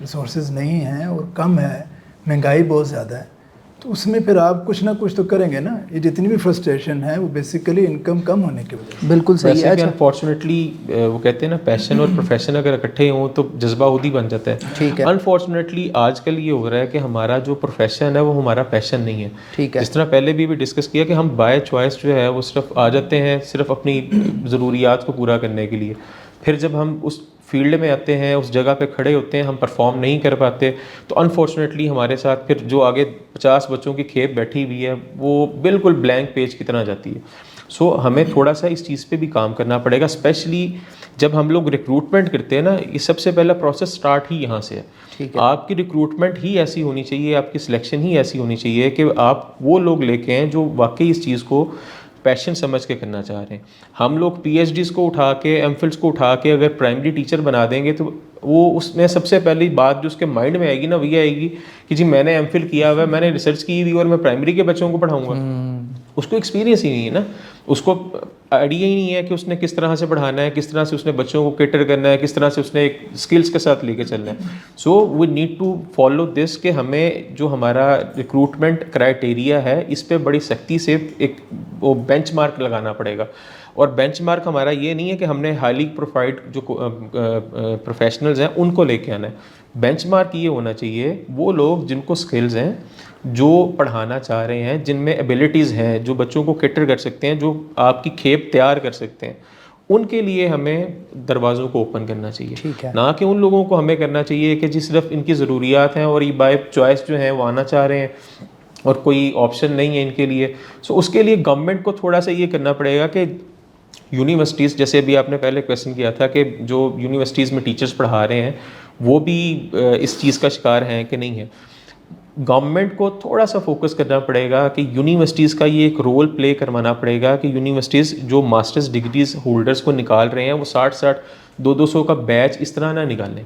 ریسورسز نہیں ہیں اور کم ہے, مہنگائی بہت زیادہ ہے, تو اس میں پھر آپ کچھ نہ کچھ تو کریں گے نا. یہ جتنی بھی فرسٹریشن ہے وہ بیسیکلی انکم کم ہونے کی وجہ سے. بالکل صحیح ہے. انفارچونیٹلی وہ کہتے ہیں نا پیشن اور پروفیشن اگر اکٹھے ہوں تو جذبہ خود ہی بن جاتا ہے. ٹھیک ہے. انفارچونیٹلی آج کل یہ ہو رہا ہے کہ ہمارا جو پروفیشن ہے وہ ہمارا پیشن نہیں ہے. ٹھیک ہے. جس طرح پہلے بھی ڈسکس کیا کہ ہم بائی چوائس جو ہے وہ صرف آ جاتے ہیں صرف اپنی ضروریات کو پورا کرنے کے لیے, پھر جب ہم اس فیلڈ میں آتے ہیں, اس جگہ پہ کھڑے ہوتے ہیں, ہم پرفارم نہیں کر پاتے, تو انفارچونیٹلی ہمارے ساتھ پھر جو آگے 50 بچوں کی کھیپ بیٹھی ہوئی ہے وہ بالکل بلینک پیج کی طرح جاتی ہے. سو ہمیں تھوڑا سا اس چیز پہ بھی کام کرنا پڑے گا, اسپیشلی جب ہم لوگ ریکروٹمنٹ کرتے ہیں نا, یہ سب سے پہلا پروسیس سٹارٹ ہی یہاں سے ہے. آپ کی ریکروٹمنٹ ہی ایسی ہونی چاہیے, آپ کی سلیکشن ہی ایسی ہونی چاہیے کہ آپ وہ لوگ لے کے ہیں جو واقعی اس چیز کو پیشن سمجھ کے کرنا چاہ رہے ہیں. ہم لوگ پی ایچ ڈیز کو اٹھا کے, ایم فلس کو اٹھا کے اگر پرائمری ٹیچر بنا دیں گے تو وہ اس میں سب سے پہلی بات جو اس کے مائنڈ میں آئے گی نا وہی آئے گی کہ جی میں نے ایم فل کیا ہوا ہے, میں نے ریسرچ کی ہوئی اور میں پرائمری کے بچوں کو پڑھاؤں گا. اس کو ایکسپیرینس ہی نہیں ہے نا, اس کو آئیڈیا ہی نہیں ہے کہ اس نے کس طرح سے پڑھانا ہے, کس طرح سے اس نے بچوں کو کیٹر کرنا ہے, کس طرح سے اس نے ایک اسکلس کے ساتھ لے کے چلنا ہے. So we need to follow this کہ ہمیں جو ہمارا ریکروٹمنٹ کرائٹیریا ہے اس پہ بڑی سختی سے ایک وہ بینچ مارک لگانا پڑے گا. اور بینچ مارک ہمارا یہ نہیں ہے کہ ہم نے ہائیلی پروفائلڈ جو پروفیشنلز ہیں ان کو لے کے آنا ہے. بینچ مارک یہ ہونا چاہیے وہ لوگ جن کو اسکلز ہیں, جو پڑھانا چاہ رہے ہیں, جن میں ایبلٹیز ہیں, جو بچوں کو کیٹر کر سکتے ہیں, جو آپ کی کھیپ تیار کر سکتے ہیں, ان کے لیے ہمیں دروازوں کو اوپن کرنا چاہیے, ٹھیک ہے, نہ کہ ان لوگوں کو ہمیں کرنا چاہیے کہ جی صرف ان کی ضروریات ہیں اور یہ بائی چوائس جو ہیں وہ آنا چاہ رہے ہیں اور کوئی آپشن نہیں ہے ان کے لیے. سو اس کے لیے گورنمنٹ کو تھوڑا سا یہ کرنا پڑے گا کہ یونیورسٹیز, جیسے ابھی آپ نے پہلے کویشچن کیا تھا کہ جو یونیورسٹیز میں ٹیچرز پڑھا رہے ہیں وہ بھی اس چیز کا شکار ہیں کہ نہیں ہے. گورنمنٹ کو تھوڑا سا فوکس کرنا پڑے گا کہ یونیورسٹیز کا یہ ایک رول پلے کروانا پڑے گا کہ یونیورسٹیز جو ماسٹرز ڈگریز ہولڈرز کو نکال رہے ہیں وہ 60 200 کا بیچ اس طرح نہ نکالیں.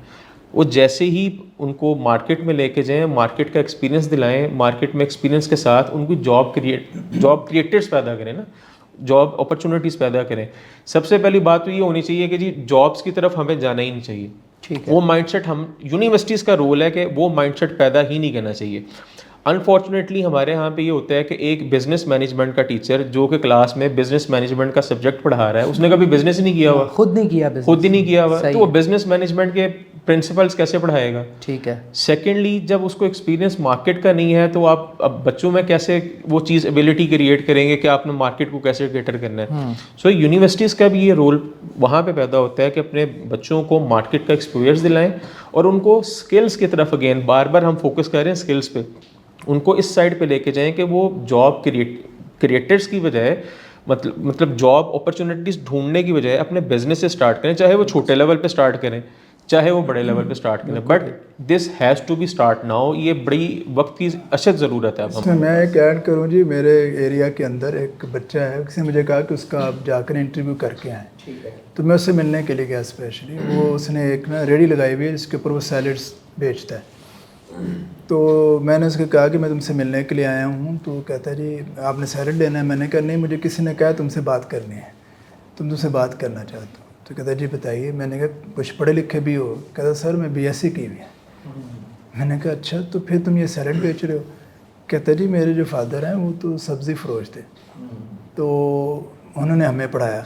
وہ جیسے ہی ان کو مارکیٹ میں لے کے جائیں, مارکیٹ کا ایکسپیرینس دلائیں, مارکیٹ میں ایکسپیرینس کے ساتھ ان کو جاب کریٹرز پیدا کریں نا, جاب اپرچونیٹیز پیدا کریں. سب سے پہلی بات تو یہ ہونی چاہیے کہ جی جابس کی طرف ہمیں جانا ہی نہیں چاہیے. وہ مائنڈ سیٹ ہم یونیورسٹیز کا رول ہے کہ وہ مائنڈ سیٹ پیدا ہی نہیں کرنا چاہیے. انفارچونیٹلی ہمارے یہاں پہ یہ ہوتا ہے کہ ایک بزنس مینجمنٹ کا ٹیچر جو کہ کلاس میں بزنس مینجمنٹ کا سبجیکٹ پڑھا رہا ہے, اس نے کبھی بزنس ہی نہیں کیا ہوا, خود ہی نہیں کیا ہوا, تو وہ بزنس مینجمنٹ کے پرنسپلس کیسے پڑھائے گا؟ ٹھیک ہے. سیکنڈلی جب اس کو ایکسپیرینس مارکیٹ کا نہیں ہے تو آپ اب بچوں میں کیسے وہ چیز ایبلٹی کریٹ کریں گے کہ آپ نے مارکیٹ کو کیسے کیٹر کرنا ہے. سو یونیورسٹیز کا بھی یہ رول وہاں پہ پیدا ہوتا ہے کہ اپنے بچوں کو مارکیٹ کا ایکسپوئرس دلائیں اور ان کو اسکلس کی طرف, اگین بار بار ہم فوکس کر رہے ہیں اسکلس پہ, ان کو اس سائڈ پہ لے کے جائیں کہ وہ جاب کریٹرز کی بجائے مطلب جاب اپرچونیٹیز ڈھونڈنے کی بجائے اپنے بزنس سے اسٹارٹ کریں, چاہے وہ چھوٹے لیول پہ اسٹارٹ کریں چاہے وہ بڑے لیول پہ اسٹارٹ کریں, but this has to be start now. یہ بڑی وقت کی اشد ضرورت ہے. اس میں میں ایک ایڈ کروں جی, میرے ایریا کے اندر ایک بچہ ہے, کسی نے مجھے کہا کہ اس کا آپ جا کر انٹرویو کر کے آئیں, تو میں اس سے ملنے کے لیے گیا اسپیشلی. وہ اس نے ایک نا ریڈی لگائی ہوئی ہے جس کے اوپر وہ سیلڈس بیچتا ہے. تو میں نے اس کو کہا کہ میں تم سے ملنے کے لیے آیا ہوں, تو کہتا ہے جی آپ نے سیلڈ لینا ہے. میں نے کہا نہیں, مجھے کسی نے کہا تم سے بات کرنی ہے, تم سے بات کرنا چاہتا ہوں. تو کہتا ہے جی بتائیے. میں نے کہا کچھ پڑھے لکھے بھی ہو؟ کہتا سر میں BSc کی ہوئی ہے. میں نے کہا اچھا, تو پھر تم یہ سیلڈ بیچ رہے ہو؟ کہتا جی میرے جو فادر ہیں وہ تو سبزی فروش تھے, تو انہوں نے ہمیں پڑھایا,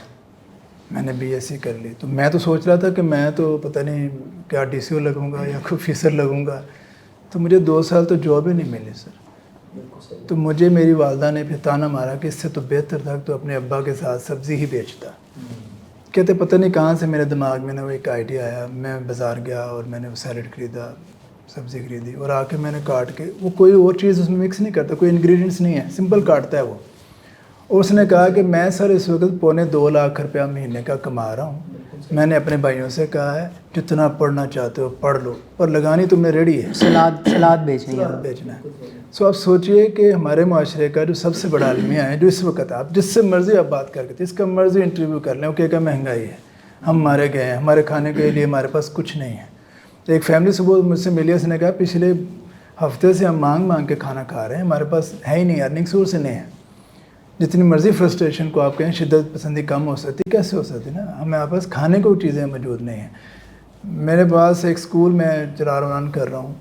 میں نے BSc کر لی. تو میں تو سوچ رہا تھا کہ میں تو پتہ نہیں کیا DCO لگوں گا یا کوئی آفیسر لگوں گا, تو مجھے 2 سال تو جاب ہی نہیں ملی سر. تو مجھے میری والدہ نے پھر تانا مارا کہ اس سے تو بہتر تھا کہ تو اپنے ابا کے ساتھ سبزی ہی بیچتا. کہتے پتہ نہیں کہاں سے میرے دماغ میں وہ ایک آئیڈیا آیا. میں بازار گیا اور میں نے وہ سیلڈ خریدا, سبزی خریدی, اور آ کے میں نے کاٹ کے, وہ کوئی اور چیز اس میں مکس نہیں کرتا, کوئی انگریڈینٹس نہیں ہے, سمپل کاٹتا ہے وہ. اور اس نے کہا کہ میں سر اس وقت 2.25 لاکھ روپیہ مہینے کا کما رہا ہوں. میں نے اپنے بھائیوں سے کہا ہے جتنا پڑھنا چاہتے ہو پڑھ لو, پر لگانی تم نے ریڈی ہے, سلاد بیچنا ہے. سو آپ سوچئے کہ ہمارے معاشرے کا جو سب سے بڑا المیہ ہے, جو اس وقت آپ جس سے مرضی آپ بات کر کے اس کا مرضی انٹرویو کر لیں, وہ کہ مہنگائی ہے, ہم مارے گئے ہیں, ہمارے کھانے کے لیے ہمارے پاس کچھ نہیں ہے. ایک فیملی سے وہ مجھ سے ملی, اس نے کہا پچھلے ہفتے سے ہم مانگ کے کھانا کھا رہے ہیں, ہمارے پاس ہے ہی نہیں, ارننگ سورس نہیں ہے. جتنی مرضی فرسٹریشن کو آپ کہیں شدت پسندی کم ہو سکتی, کیسے ہو سکتی نا, ہمارے پاس کھانے کو چیزیں موجود نہیں ہیں. میرے پاس ایک اسکول میں چلا رن کر رہا ہوں,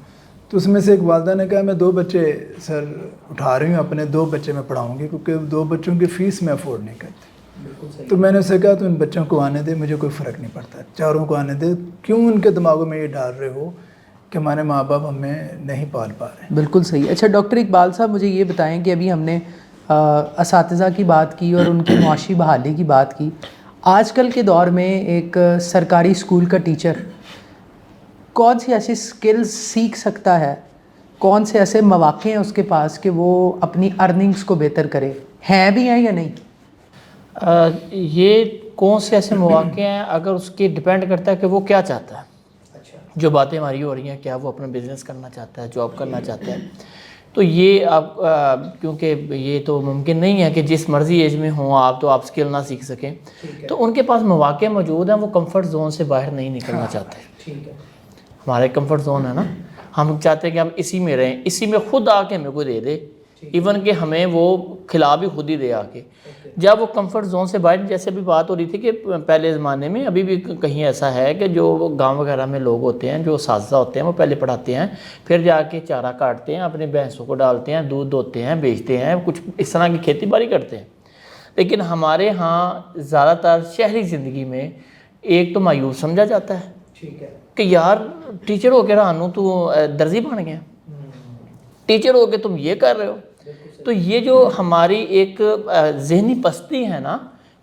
تو اس میں سے ایک والدہ نے کہا میں 2 بچے سر اٹھا رہی ہوں, اپنے 2 بچے میں پڑھاؤں گی کیونکہ 2 بچوں کی فیس میں افورڈ نہیں کرتی. تو میں نے اسے کہا تو ان بچوں کو آنے دے, مجھے کوئی فرق نہیں پڑتا, 4 کو آنے دے. کیوں ان کے دماغوں میں یہ ڈال رہے ہو کہ ہمارے ماں باپ ہمیں نہیں پال پا رہے؟ بالکل صحیح. اچھا ڈاکٹر اقبال صاحب, مجھے یہ بتائیں کہ ابھی ہم نے اساتذہ کی بات کی اور ان کی معاشی بحالی کی بات کی. آج کل کے دور میں ایک سرکاری اسکول کا ٹیچر کون سی ایسی اسکلز سیکھ سکتا ہے, کون سے ایسے مواقع ہیں اس کے پاس کہ وہ اپنی ارننگز کو بہتر کرے, ہیں بھی ہیں یا نہیں؟ یہ کون سے ایسے مواقع ہیں, اگر اس کے ڈپینڈ کرتا ہے کہ وہ کیا چاہتا ہے. جو باتیں ہماری ہو رہی ہیں, کیا وہ اپنا بزنس کرنا چاہتا ہے, جاب کرنا چاہتا ہے, تو یہ آپ کیونکہ یہ تو ممکن نہیں ہے کہ جس مرضی ایج میں ہوں آپ تو آپ اسکل نہ سیکھ سکیں, تو ان کے پاس مواقع موجود ہیں, وہ کمفرٹ زون سے باہر نہیں نکلنا چاہتے. ہمارے کمفرٹ زون ہے نا, ہم چاہتے ہیں کہ ہم اسی میں رہیں, اسی میں خود آ کے ہمیں کوئی دے دے, ایون کہ ہمیں وہ کھلا بھی خود ہی دے آ کے. جب وہ کمفرٹ زون سے باہر, جیسے بھی بات ہو رہی تھی کہ پہلے زمانے میں, ابھی بھی کہیں ایسا ہے کہ جو گاؤں وغیرہ میں لوگ ہوتے ہیں جو اساتذہ ہوتے ہیں وہ پہلے پڑھاتے ہیں, پھر جا کے چارہ کاٹتے ہیں, اپنے بھینسوں کو ڈالتے ہیں, دودھ دوتے ہیں, بیچتے ہیں, کچھ اس طرح کی کھیتی باڑی کرتے ہیں. لیکن ہمارے ہاں زیادہ تر شہری زندگی میں ایک تو مایوس سمجھا جاتا ہے کہ یار ٹیچر ہو کے رہانو تو درزی بن گیا, ٹیچر ہو کے تم یہ کر رہے ہو. تو یہ جو ہماری ایک ذہنی پستی ہے نا,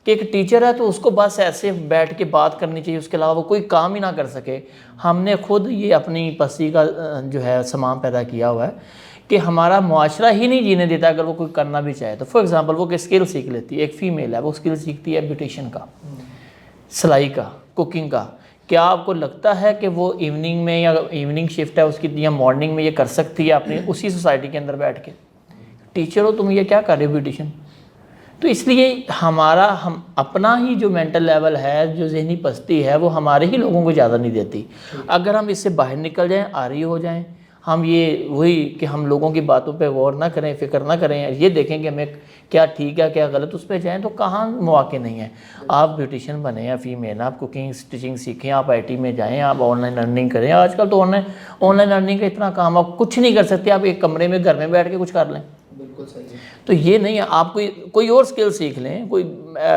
کہ ایک ٹیچر ہے تو اس کو بس ایسے بیٹھ کے بات کرنی چاہیے، اس کے علاوہ وہ کوئی کام ہی نہ کر سکے. ہم نے خود یہ اپنی پستی کا جو ہے سامان پیدا کیا ہوا ہے کہ ہمارا معاشرہ ہی نہیں جینے دیتا اگر وہ کوئی کرنا بھی چاہے تو. فار ایگزامپل وہ کوئی اسکل سیکھ لیتی ہے، ایک فیمیل ہے وہ اسکل سیکھتی ہے بیوٹیشین کا، سلائی کا، کوکنگ کا. کیا آپ کو لگتا ہے کہ وہ ایوننگ میں یا ایوننگ شفٹ ہے اس کی یا مارننگ میں یہ کر سکتی ہے اپنی اسی سوسائٹی کے اندر بیٹھ کے؟ ٹیچر ہو تم یہ کیا کر رہے ہو بیوٹیشین؟ تو اس لیے ہم اپنا ہی جو مینٹل لیول ہے، جو ذہنی پستی ہے، وہ ہمارے ہی لوگوں کو اجازت نہیں دیتی. اگر ہم اس سے باہر نکل جائیں، آری ہو جائیں، ہم یہ وہی کہ ہم لوگوں کی باتوں پہ غور نہ کریں، فکر نہ کریں، یہ دیکھیں کہ ہمیں کیا ٹھیک ہے کیا غلط، اس پہ جائیں تو کہاں مواقع نہیں ہے. آپ بیوٹیشین بنیں یا فیمیل، آپ کوکنگ اسٹیچنگ سیکھیں، آپ IT میں جائیں، آپ آن لائن ارننگ کریں. آج کل تو آن لائن ارننگ کا اتنا کام، آپ کچھ نہیں کر سکتے، آپ ایک کمرے میں گھر میں بیٹھ کے کچھ کر لیں. بالکل صحیح ہے. تو یہ نہیں ہے، آپ کوئی اور سکل سیکھ لیں.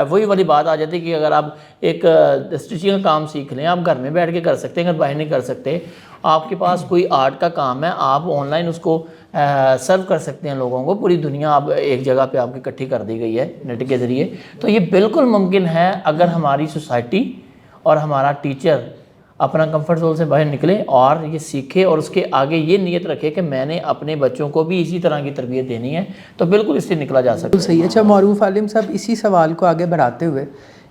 وہی والی بات آ جاتی ہے کہ اگر آپ ایک اسٹیچنگ کا کام سیکھ لیں، آپ گھر میں بیٹھ کے کر سکتے ہیں، اگر باہر نہیں کر سکتے. آپ کے پاس کوئی آرٹ کا کام ہے، آپ آن لائن اس کو سرو کر سکتے ہیں لوگوں کو. پوری دنیا آپ ایک جگہ پہ آپ کی اکٹھی کر دی گئی ہے نیٹ کے ذریعے. تو یہ بالکل ممکن ہے اگر ہماری سوسائٹی اور ہمارا ٹیچر اپنا کمفرٹ زون سے باہر نکلے اور یہ سیکھے اور اس کے آگے یہ نیت رکھے کہ میں نے اپنے بچوں کو بھی اسی طرح کی تربیت دینی ہے، تو بالکل اس سے نکلا جا سکتا ہے. صحیح ہے. اچھا معروف عالم صاحب، اسی سوال کو آگے بڑھاتے ہوئے،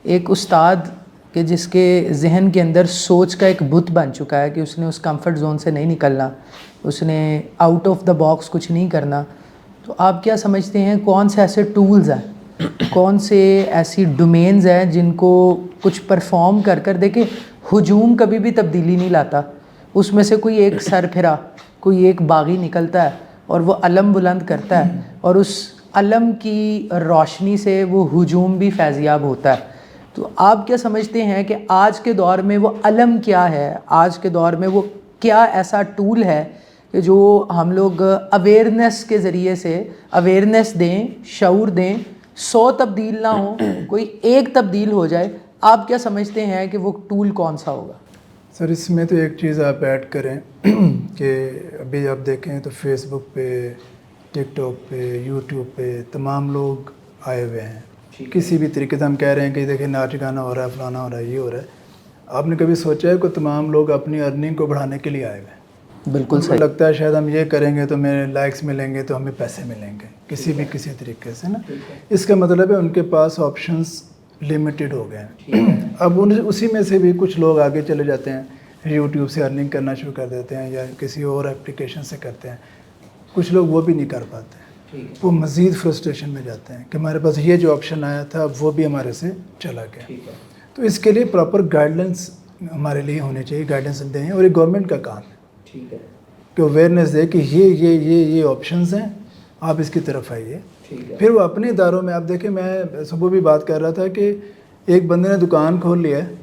ایک استاد کہ جس کے ذہن کے اندر سوچ کا ایک بت بن چکا ہے کہ اس نے اس کمفرٹ زون سے نہیں نکلنا، اس نے آؤٹ آف دا باکس کچھ نہیں کرنا، تو آپ کیا سمجھتے ہیں کون سے ایسے ٹولز ہیں، کون سے ایسی ڈومینز ہیں جن کو کچھ پرفارم کر کر دیکھیں؟ ہجوم کبھی بھی تبدیلی نہیں لاتا، اس میں سے کوئی ایک سر پھرا، کوئی ایک باغی نکلتا ہے اور وہ علم بلند کرتا ہے اور اس علم کی روشنی سے وہ ہجوم بھی فیضیاب ہوتا ہے. تو آپ کیا سمجھتے ہیں کہ آج کے دور میں وہ علم کیا ہے، آج کے دور میں وہ کیا ایسا ٹول ہے کہ جو ہم لوگ اویئرنیس کے ذریعے سے اویئرنیس دیں، شعور دیں، 100 تبدیل نہ ہوں، کوئی ایک تبدیل ہو جائے؟ آپ کیا سمجھتے ہیں کہ وہ ٹول کون سا ہوگا؟ سر اس میں تو ایک چیز آپ ایڈ کریں کہ ابھی آپ دیکھیں تو فیس بک پہ، ٹک ٹاک پہ، یوٹیوب پہ تمام لوگ آئے ہوئے ہیں. کسی بھی طریقے سے ہم کہہ رہے ہیں کہ دیکھیں ناچ گانا ہو رہا ہے، فلانا ہو رہا ہے، یہ ہو رہا ہے. آپ نے کبھی سوچا ہے کہ تمام لوگ اپنی ارننگ کو بڑھانے کے لیے آئے ہوئے ہیں؟ بالکل صحیح. لگتا ہے شاید ہم یہ کریں گے تو میرے لائکس ملیں گے تو ہمیں پیسے ملیں گے کسی طریقے سے نا. اس کا مطلب ہے ان کے پاس آپشنز لمیٹڈ ہو گئے ہیں. اب اسی میں سے بھی کچھ لوگ آگے چلے جاتے ہیں، یوٹیوب سے ارننگ کرنا شروع کر دیتے ہیں یا کسی اور اپلیکیشن سے کرتے ہیں. کچھ لوگ وہ بھی نہیں کر پاتے، وہ مزید فرسٹریشن میں جاتے ہیں کہ ہمارے پاس یہ جو آپشن آیا تھا وہ بھی ہمارے سے چلا گیا. تو اس کے لیے پراپر گائیڈلائنس ہمارے لیے ہونے چاہیے، گائیڈنس دیں، اور یہ گورنمنٹ کا کام ہے کہ اویئرنیس دے کہ یہ آپشنز ہیں، آپ اس کی طرف آئیے. پھر وہ اپنے اداروں میں، آپ دیکھیں میں صبح بھی بات کر رہا تھا کہ ایک بندے نے دکان کھول لیا ہے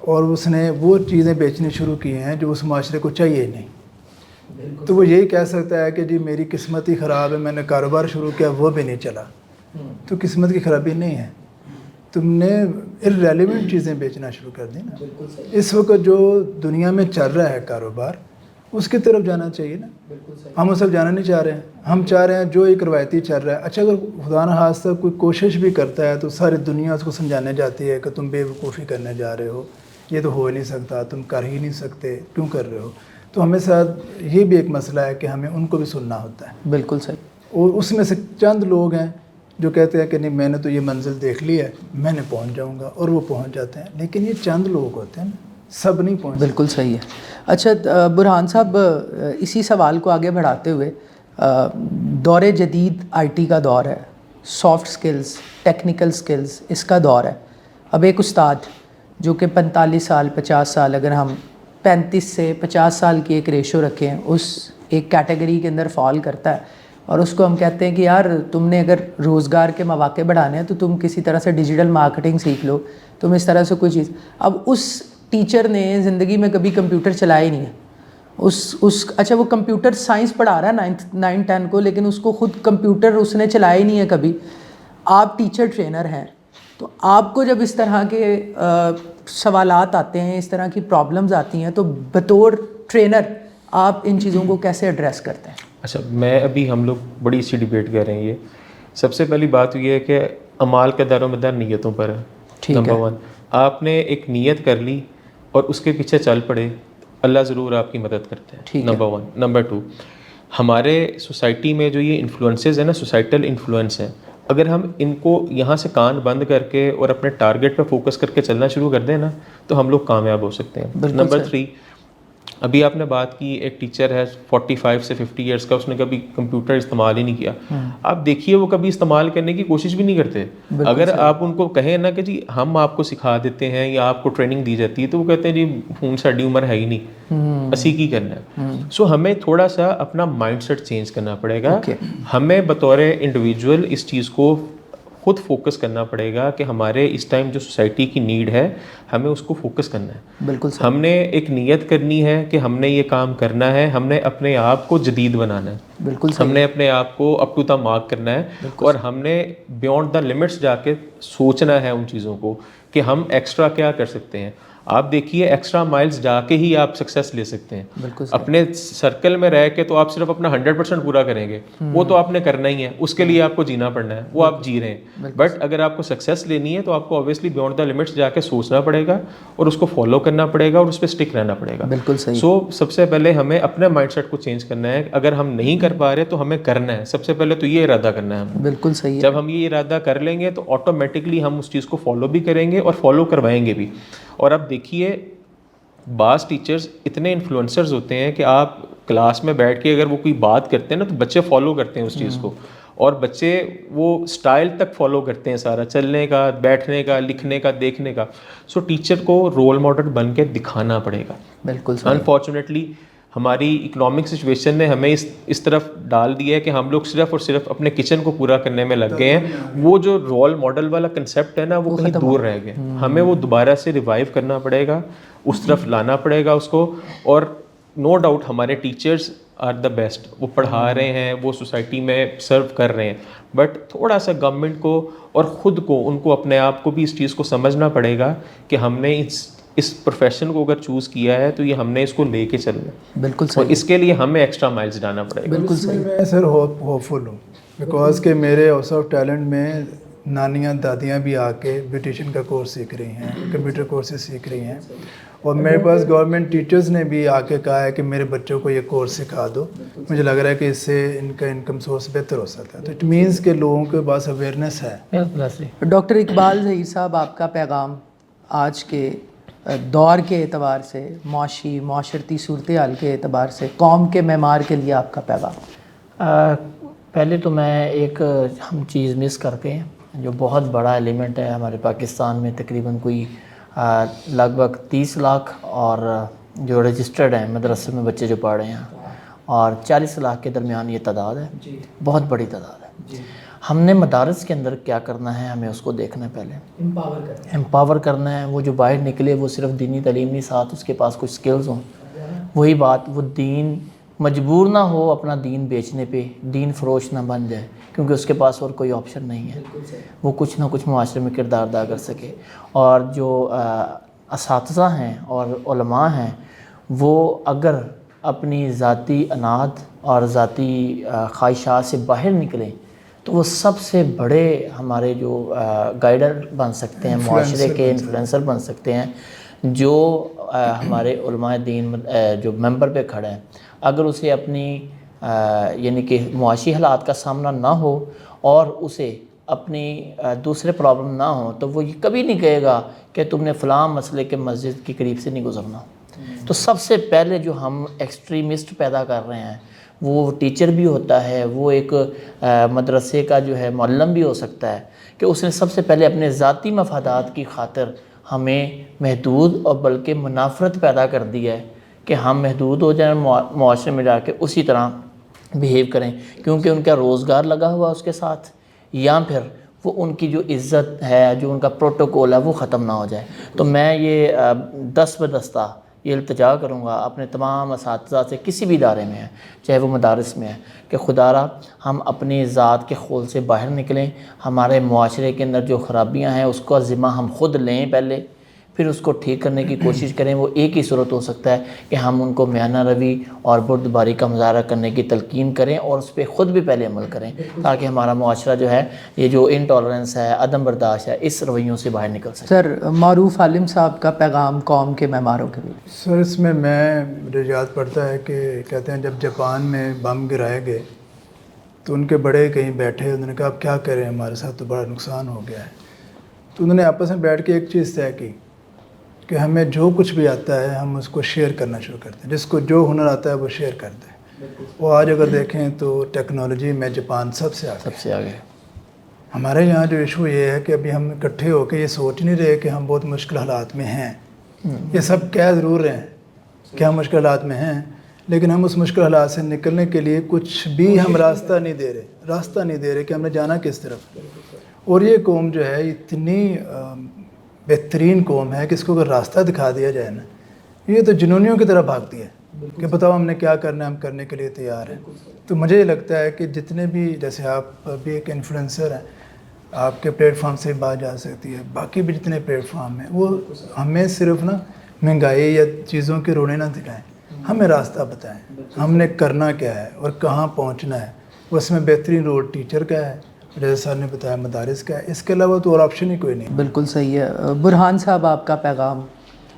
اور اس نے وہ چیزیں بیچنی شروع کی ہیں جو اس معاشرے کو چاہیے ہی نہیں. تو وہ یہی کہہ سکتا ہے کہ جی میری قسمت ہی خراب ہے، میں نے کاروبار شروع کیا وہ بھی نہیں چلا. تو قسمت کی خرابی نہیں ہے، تم نے irrelevant چیزیں بیچنا شروع کر دی نا. اس وقت جو دنیا میں چل رہا ہے کاروبار، اس کی طرف جانا چاہیے نا. ہم اس طرف جانا نہیں چاہ رہے ہیں، ہم چاہ رہے ہیں جو ایک روایتی چل رہا ہے. اچھا اگر خدا نہ خواستہ کوئی کوشش بھی کرتا ہے تو ساری دنیا اس کو سمجھانے جاتی ہے کہ تم بے وقوفی کرنے جا رہے ہو، یہ تو ہو ہی نہیں سکتا، تم کر ہی نہیں سکتے، کیوں کر رہے ہو. تو ہمیں ساتھ یہ بھی ایک مسئلہ ہے کہ ہمیں ان کو بھی سننا ہوتا ہے. بالکل صحیح. اور اس میں سے چند لوگ ہیں جو کہتے ہیں کہ نہیں میں نے تو یہ منزل دیکھ لی ہے، میں نے پہنچ جاؤں گا، اور وہ پہنچ جاتے ہیں. لیکن یہ چند لوگ ہوتے ہیں نا، سب نہیں پہنچ. بالکل صحیح ہے. اچھا برہان صاحب، اسی سوال کو آگے بڑھاتے ہوئے، دور جدید IT کا دور ہے، سافٹ سکلز، ٹیکنیکل سکلز، اس کا دور ہے. اب ایک استاد جو کہ 45 سال 50 سال، اگر ہم 35 سے 50 سال کی ایک ریشو رکھیں، اس ایک کیٹیگری کے اندر فال کرتا ہے، اور اس کو ہم کہتے ہیں کہ یار تم نے اگر روزگار کے مواقع بڑھانے ہیں تو تم کسی طرح سے ڈیجیٹل مارکیٹنگ سیکھ لو، تم اس طرح سے کوئی چیز. اب اس ٹیچر نے زندگی میں کبھی کمپیوٹر چلایا ہی نہیں ہے. اچھا وہ کمپیوٹر سائنس پڑھا رہا ہے 9th 10 کو، لیکن اس کو خود کمپیوٹر اس نے چلایا ہی نہیں ہے کبھی. آپ ٹیچر ٹرینر ہیں، تو آپ کو جب اس طرح کے سوالات آتے ہیں، اس طرح کی پرابلمز آتی ہیں، تو بطور ٹرینر آپ ان چیزوں کو کیسے ایڈریس کرتے ہیں؟ اچھا، میں ابھی ہم لوگ بڑی اچھی ڈیبیٹ کر رہے ہیں. یہ سب سے پہلی بات یہ ہے کہ اعمال کا دار و مدار نیتوں پر ہے. نمبر 1 آپ نے ایک نیت کر لی اور اس کے پیچھے چل پڑے, اللہ ضرور آپ کی مدد کرتے ہیں. نمبر 1. نمبر 2, ہمارے سوسائٹی میں جو یہ انفلوئنسز ہیں نا, سوسائٹل انفلوئنس ہیں, اگر ہم ان کو یہاں سے کان بند کر کے اور اپنے ٹارگیٹ پہ فوکس کر کے چلنا شروع کر دیں نا, تو ہم لوگ کامیاب ہو سکتے ہیں. نمبر 3, ابھی آپ نے بات کی ایک ٹیچر ہے 45 سے 50 ایئرس کا, اس نے کبھی کمپیوٹر استعمال ہی نہیں کیا. آپ دیکھیے وہ کبھی استعمال کرنے کی کوشش بھی نہیں کرتے. اگر آپ ان کو کہیں نا کہ جی ہم آپ کو سکھا دیتے ہیں یا آپ کو ٹریننگ دی جاتی ہے, تو وہ کہتے ہیں جی ہوں ساڈی عمر ہے ہی نہیں, اسی کی کرنا ہے. سو ہمیں تھوڑا سا اپنا مائنڈ سیٹ چینج کرنا پڑے گا. ہمیں بطور انڈیویجول اس چیز کو خود فوکس کرنا پڑے گا کہ ہمارے اس ٹائم جو سوسائٹی کی نیڈ ہے ہمیں اس کو فوکس کرنا ہے. بالکل ہم نے ایک نیت کرنی ہے کہ ہم نے یہ کام کرنا ہے, ہم نے اپنے آپ کو جدید بنانا ہے. بالکل ہم نے اپنے آپ کو اپ ٹو دا مارک کرنا ہے, اور ہم نے بیونڈ دا لمٹس جا کے سوچنا ہے ان چیزوں کو کہ ہم ایکسٹرا کیا کر سکتے ہیں. آپ دیکھیے ایکسٹرا مائلز جا کے ہی آپ سکسیس لے سکتے ہیں. اپنے سرکل میں رہ کے تو آپ صرف اپنا 100% پورا کریں گے, وہ تو آپ نے کرنا ہی ہے, اس کے لیے آپ کو جینا پڑنا ہے, وہ آپ جی رہے ہیں. بٹ اگر آپ کو سکسیس لینی ہے تو آپ کو اوبیسلی بیونڈ دا لمٹس جا کے سوچنا پڑے گا اور اس کو فالو کرنا پڑے گا اور اس پہ اسٹک رہنا پڑے گا. بالکل صحیح. سو سب سے پہلے ہمیں اپنے مائنڈ سیٹ کو چینج کرنا ہے. اگر ہم نہیں کر پا رہے تو ہمیں کرنا ہے. سب سے پہلے تو یہ ارادہ کرنا ہے ہمیں. بالکل صحیح. جب ہم یہ ارادہ کر لیں گے تو آٹومیٹکلی ہم اس چیز کو فالو بھی کریں گے اور فالو کروائیں گے بھی. اور اب دیکھیے بعض ٹیچرز اتنے انفلوئنسرز ہوتے ہیں کہ آپ کلاس میں بیٹھ کے اگر وہ کوئی بات کرتے ہیں نا تو بچے فالو کرتے ہیں اس چیز کو, اور بچے وہ اسٹائل تک فالو کرتے ہیں سارا, چلنے کا, بیٹھنے کا, لکھنے کا, دیکھنے کا. سو ٹیچر کو رول ماڈل بن کے دکھانا پڑے گا. بالکل. انفارچونیٹلی ہماری اکنامک سچویشن نے ہمیں اس طرف ڈال دیا ہے کہ ہم لوگ صرف اور صرف اپنے کچن کو پورا کرنے میں لگ گئے ہیں. وہ جو رول ماڈل والا کنسیپٹ ہے نا وہ کہیں دور رہ گئے. ہمیں وہ دوبارہ سے ریوائیو کرنا پڑے گا, اس طرف لانا پڑے گا اس کو. اور نو ڈاؤٹ ہمارے ٹیچرز آر دا بیسٹ, وہ پڑھا رہے ہیں, وہ سوسائٹی میں سرو کر رہے ہیں, بٹ تھوڑا سا گورنمنٹ کو اور خود کو, ان کو اپنے آپ کو بھی اس چیز کو سمجھنا پڑے گا کہ ہم نے اس پروفیشن کو اگر چوز کیا ہے تو یہ ہم نے اس کو لے کے چلنا ہے. بالکل صحیح. اور اس کے لیے ہمیں ایکسٹرا مائلز جانا پڑے گا. بالکل صحیح. میں سر ہوپ فل ہوں بیکاز کہ میرے ہاؤس آف ٹیلنٹ میں نانیاں دادیاں بھی آ کے بیوٹیشین کا کورس سیکھ رہی ہیں, کمپیوٹر کورسز سیکھ رہی ہیں, اور میرے پاس گورنمنٹ ٹیچرز نے بھی آ کے کہا ہے کہ میرے بچوں کو یہ کورس سکھا دو. مجھے لگ رہا ہے کہ اس سے ان کا انکم سورس بہتر ہو سکتا ہے. تو اٹ مینس کہ لوگوں کے پاس اویئرنیس ہے. ڈاکٹر اقبال ظہیر صاحب, آپ کا پیغام آج کے دور کے اعتبار سے, معاشرتی صورتحال کے اعتبار سے, قوم کے معمار کے لیے آپ کا پیغام؟ پہلے تو میں ایک ہم چیز مس کرتے ہیں جو بہت بڑا ایلیمنٹ ہے ہمارے پاکستان میں. تقریباً کوئی لگ بھگ 30 لاکھ اور جو رجسٹرڈ ہیں مدرسے میں بچے جو پڑھ رہے ہیں, اور 40 لاکھ کے درمیان یہ تعداد ہے. بہت بڑی تعداد ہے. ہم نے مدارس کے اندر کیا کرنا ہے, ہمیں اس کو دیکھنا ہے. پہلے امپاور کرنا ہے. وہ جو باہر نکلے وہ صرف دینی تعلیم نہیں, ساتھ اس کے پاس کچھ سکلز ہوں. وہی بات, وہ دین مجبور نہ ہو اپنا دین بیچنے پہ, دین فروش نہ بن جائے, کیونکہ اس کے پاس اور کوئی آپشن نہیں ہے. وہ کچھ نہ کچھ معاشرے میں کردار ادا کر سکے. اور جو اساتذہ ہیں اور علماء ہیں, وہ اگر اپنی ذاتی اناد اور ذاتی خواہشات سے باہر نکلیں تو وہ سب سے بڑے ہمارے جو گائیڈر بن سکتے ہیں, معاشرے کے انفلوئنسر بن سکتے ہیں. جو ہمارے علماء دین جو ممبر پہ کھڑے ہیں, اگر اسے اپنی یعنی کہ معاشی حالات کا سامنا نہ ہو اور اسے اپنی دوسرے پرابلم نہ ہو, تو وہ یہ کبھی نہیں کہے گا کہ تم نے فلاں مسئلے کے مسجد کے قریب سے نہیں گزرنا. تو سب سے پہلے جو ہم ایکسٹریمسٹ پیدا کر رہے ہیں, وہ ٹیچر بھی ہوتا ہے, وہ ایک مدرسے کا جو ہے معلم بھی ہو سکتا ہے, کہ اس نے سب سے پہلے اپنے ذاتی مفادات کی خاطر ہمیں محدود اور بلکہ منافرت پیدا کر دی ہے کہ ہم محدود ہو جائیں, معاشرے میں جا کے اسی طرح بیہیو کریں, کیونکہ ان کا روزگار لگا ہوا اس کے ساتھ, یا پھر وہ ان کی جو عزت ہے, جو ان کا پروٹوکول ہے, وہ ختم نہ ہو جائے. تو میں یہ دست بدستہ یہ التجا کروں گا اپنے تمام اساتذہ سے, کسی بھی ادارے میں ہیں, چاہے وہ مدارس میں ہے, کہ خدا را ہم اپنی ذات کے خول سے باہر نکلیں. ہمارے معاشرے کے اندر جو خرابیاں ہیں اس کا ذمہ ہم خود لیں پہلے, پھر اس کو ٹھیک کرنے کی کوشش کریں. وہ ایک ہی صورت ہو سکتا ہے کہ ہم ان کو میانہ روی اور بردباری کا مظاہرہ کرنے کی تلقین کریں اور اس پہ خود بھی پہلے عمل کریں, تاکہ ہمارا معاشرہ جو ہے یہ جو انٹالرنس ہے, عدم برداشت ہے, اس رویوں سے باہر نکل سکے. سر, معروف عالم صاحب کا پیغام قوم کے معماروں کے لیے. سر اس میں مجھے یاد پڑتا ہے کہ کہتے ہیں جب جاپان میں بم گرائے گئے تو ان کے بڑے کہیں بیٹھے, انہوں نے کہا اب کیا کریں, ہمارے ساتھ تو بڑا نقصان ہو گیا ہے. تو انہوں نے آپس میں بیٹھ کے ایک چیز طے کی کہ ہمیں جو کچھ بھی آتا ہے ہم اس کو شیئر کرنا شروع کرتے ہیں. جس کو جو ہنر آتا ہے وہ شیئر کرتے ہیں. وہ آج اگر دیکھیں تو ٹیکنالوجی میں جاپان سب سے آگے. ہمارے یہاں جو ایشو یہ ہے کہ ابھی ہم اکٹھے ہو کے یہ سوچ نہیں رہے کہ ہم بہت مشکل حالات میں ہیں. یہ سب کہہ ضرور رہے ہیں کہ ہم مشکل حالات میں ہیں, لیکن ہم اس مشکل حالات سے نکلنے کے لیے کچھ بھی ہم راستہ نہیں دے رہے کہ ہم نے جانا کس طرف. اور یہ قوم جو ہے اتنی بہترین قوم ہے کہ اس کو اگر راستہ دکھا دیا جائے نا, یہ تو جنونیوں کی طرح بھاگتی ہے کہ بتاؤ ہم نے کیا کرنا ہے, ہم کرنے کے لیے تیار ہیں. تو مجھے یہ لگتا ہے کہ جتنے بھی, جیسے آپ بھی ایک انفلوئنسر ہیں, آپ کے پلیٹ فارم سے بات جا سکتی ہے, باقی بھی جتنے پلیٹ فارم ہیں وہ ہمیں صرف نا مہنگائی یا چیزوں کے رونے نہ دکھائیں, ہمیں راستہ بتائیں ہم نے کرنا کیا ہے اور کہاں پہنچنا ہے. اس میں بہترین رول ٹیچر کا ہے, جیسے سر نے بتایا مدارس کا ہے, اس کے علاوہ تو اور آپشن ہی کوئی نہیں. بالکل صحیح ہے. برہان صاحب, آپ کا پیغام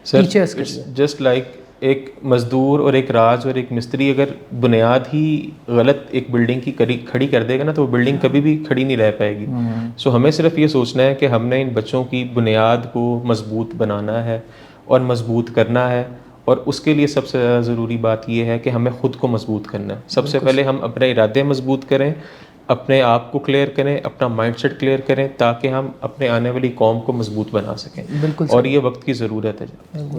ٹیچرز کے لیے. جسٹ لائک ایک مزدور اور ایک راز اور ایک مستری اگر بنیاد ہی غلط ایک بلڈنگ کی کھڑی کر دے گا نا تو وہ بلڈنگ کبھی بھی کھڑی نہیں رہ پائے گی. سو ہمیں صرف یہ سوچنا ہے کہ ہم نے ان بچوں کی بنیاد کو مضبوط بنانا ہے اور مضبوط کرنا ہے, اور اس کے لیے سب سے زیادہ ضروری بات یہ ہے کہ ہمیں خود کو مضبوط کرنا ہے. سب سے پہلے ہم اپنے ارادے مضبوط کریں, اپنے آپ کو کلیئر کریں, اپنا مائنڈ سیٹ کلیئر کریں, تاکہ ہم اپنے آنے والی قوم کو مضبوط بنا سکیں. بالکل, اور یہ وقت کی ضرورت ہے.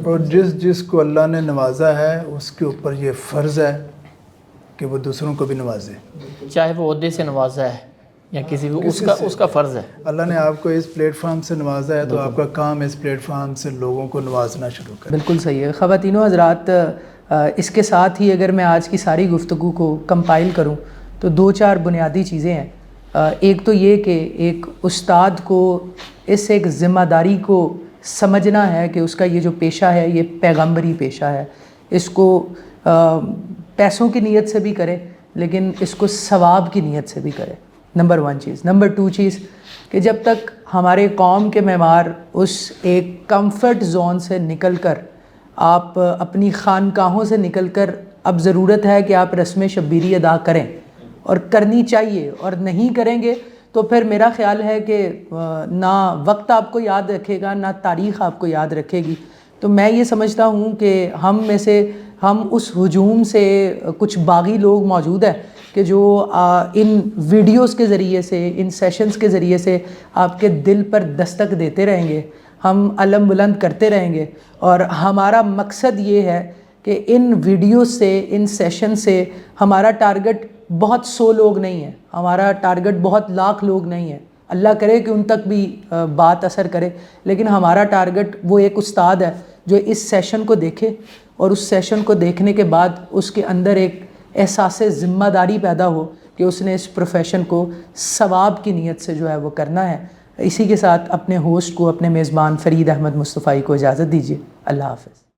اور جس کو اللہ نے نوازا ہے اس کے اوپر یہ فرض ہے کہ وہ دوسروں کو بھی نوازے, چاہے وہ عہدے سے نوازا ہے یا کسی بھی, اس کا فرض ہے. اللہ نے آپ کو اس پلیٹ فارم سے نوازا ہے تو آپ کا کام اس پلیٹ فارم سے لوگوں کو نوازنا شروع کریں. بالکل صحیح ہے. خواتین و حضرات, اس کے ساتھ ہی اگر میں آج کی ساری گفتگو کو کمپائل کروں تو 2-4 بنیادی چیزیں ہیں. ایک تو یہ کہ ایک استاد کو اس ایک ذمہ داری کو سمجھنا ہے کہ اس کا یہ جو پیشہ ہے یہ پیغمبری پیشہ ہے. اس کو پیسوں کی نیت سے بھی کرے, لیکن اس کو ثواب کی نیت سے بھی کرے. نمبر 1 چیز. نمبر 2 چیز کہ جب تک ہمارے قوم کے معمار اس ایک کمفرٹ زون سے نکل کر, آپ اپنی خانقاہوں سے نکل کر, اب ضرورت ہے کہ آپ رسم شبیری ادا کریں, اور کرنی چاہیے, اور نہیں کریں گے تو پھر میرا خیال ہے کہ نہ وقت آپ کو یاد رکھے گا, نہ تاریخ آپ کو یاد رکھے گی. تو میں یہ سمجھتا ہوں کہ ہم اس ہجوم سے کچھ باغی لوگ موجود ہیں کہ جو ان ویڈیوز کے ذریعے سے, ان سیشنز کے ذریعے سے آپ کے دل پر دستک دیتے رہیں گے, ہم علم بلند کرتے رہیں گے. اور ہمارا مقصد یہ ہے کہ ان ویڈیوز سے, ان سیشن سے ہمارا ٹارگٹ بہت 100 لوگ نہیں ہیں, ہمارا ٹارگٹ بہت لاکھ لوگ نہیں ہیں. اللہ کرے کہ ان تک بھی بات اثر کرے, لیکن ہمارا ٹارگٹ وہ ایک استاد ہے جو اس سیشن کو دیکھے, اور اس سیشن کو دیکھنے کے بعد اس کے اندر ایک احساس ذمہ داری پیدا ہو کہ اس نے اس پروفیشن کو ثواب کی نیت سے جو ہے وہ کرنا ہے. اسی کے ساتھ اپنے ہوسٹ کو, اپنے میزبان فرید احمد مصطفی کو اجازت دیجیے. اللہ حافظ.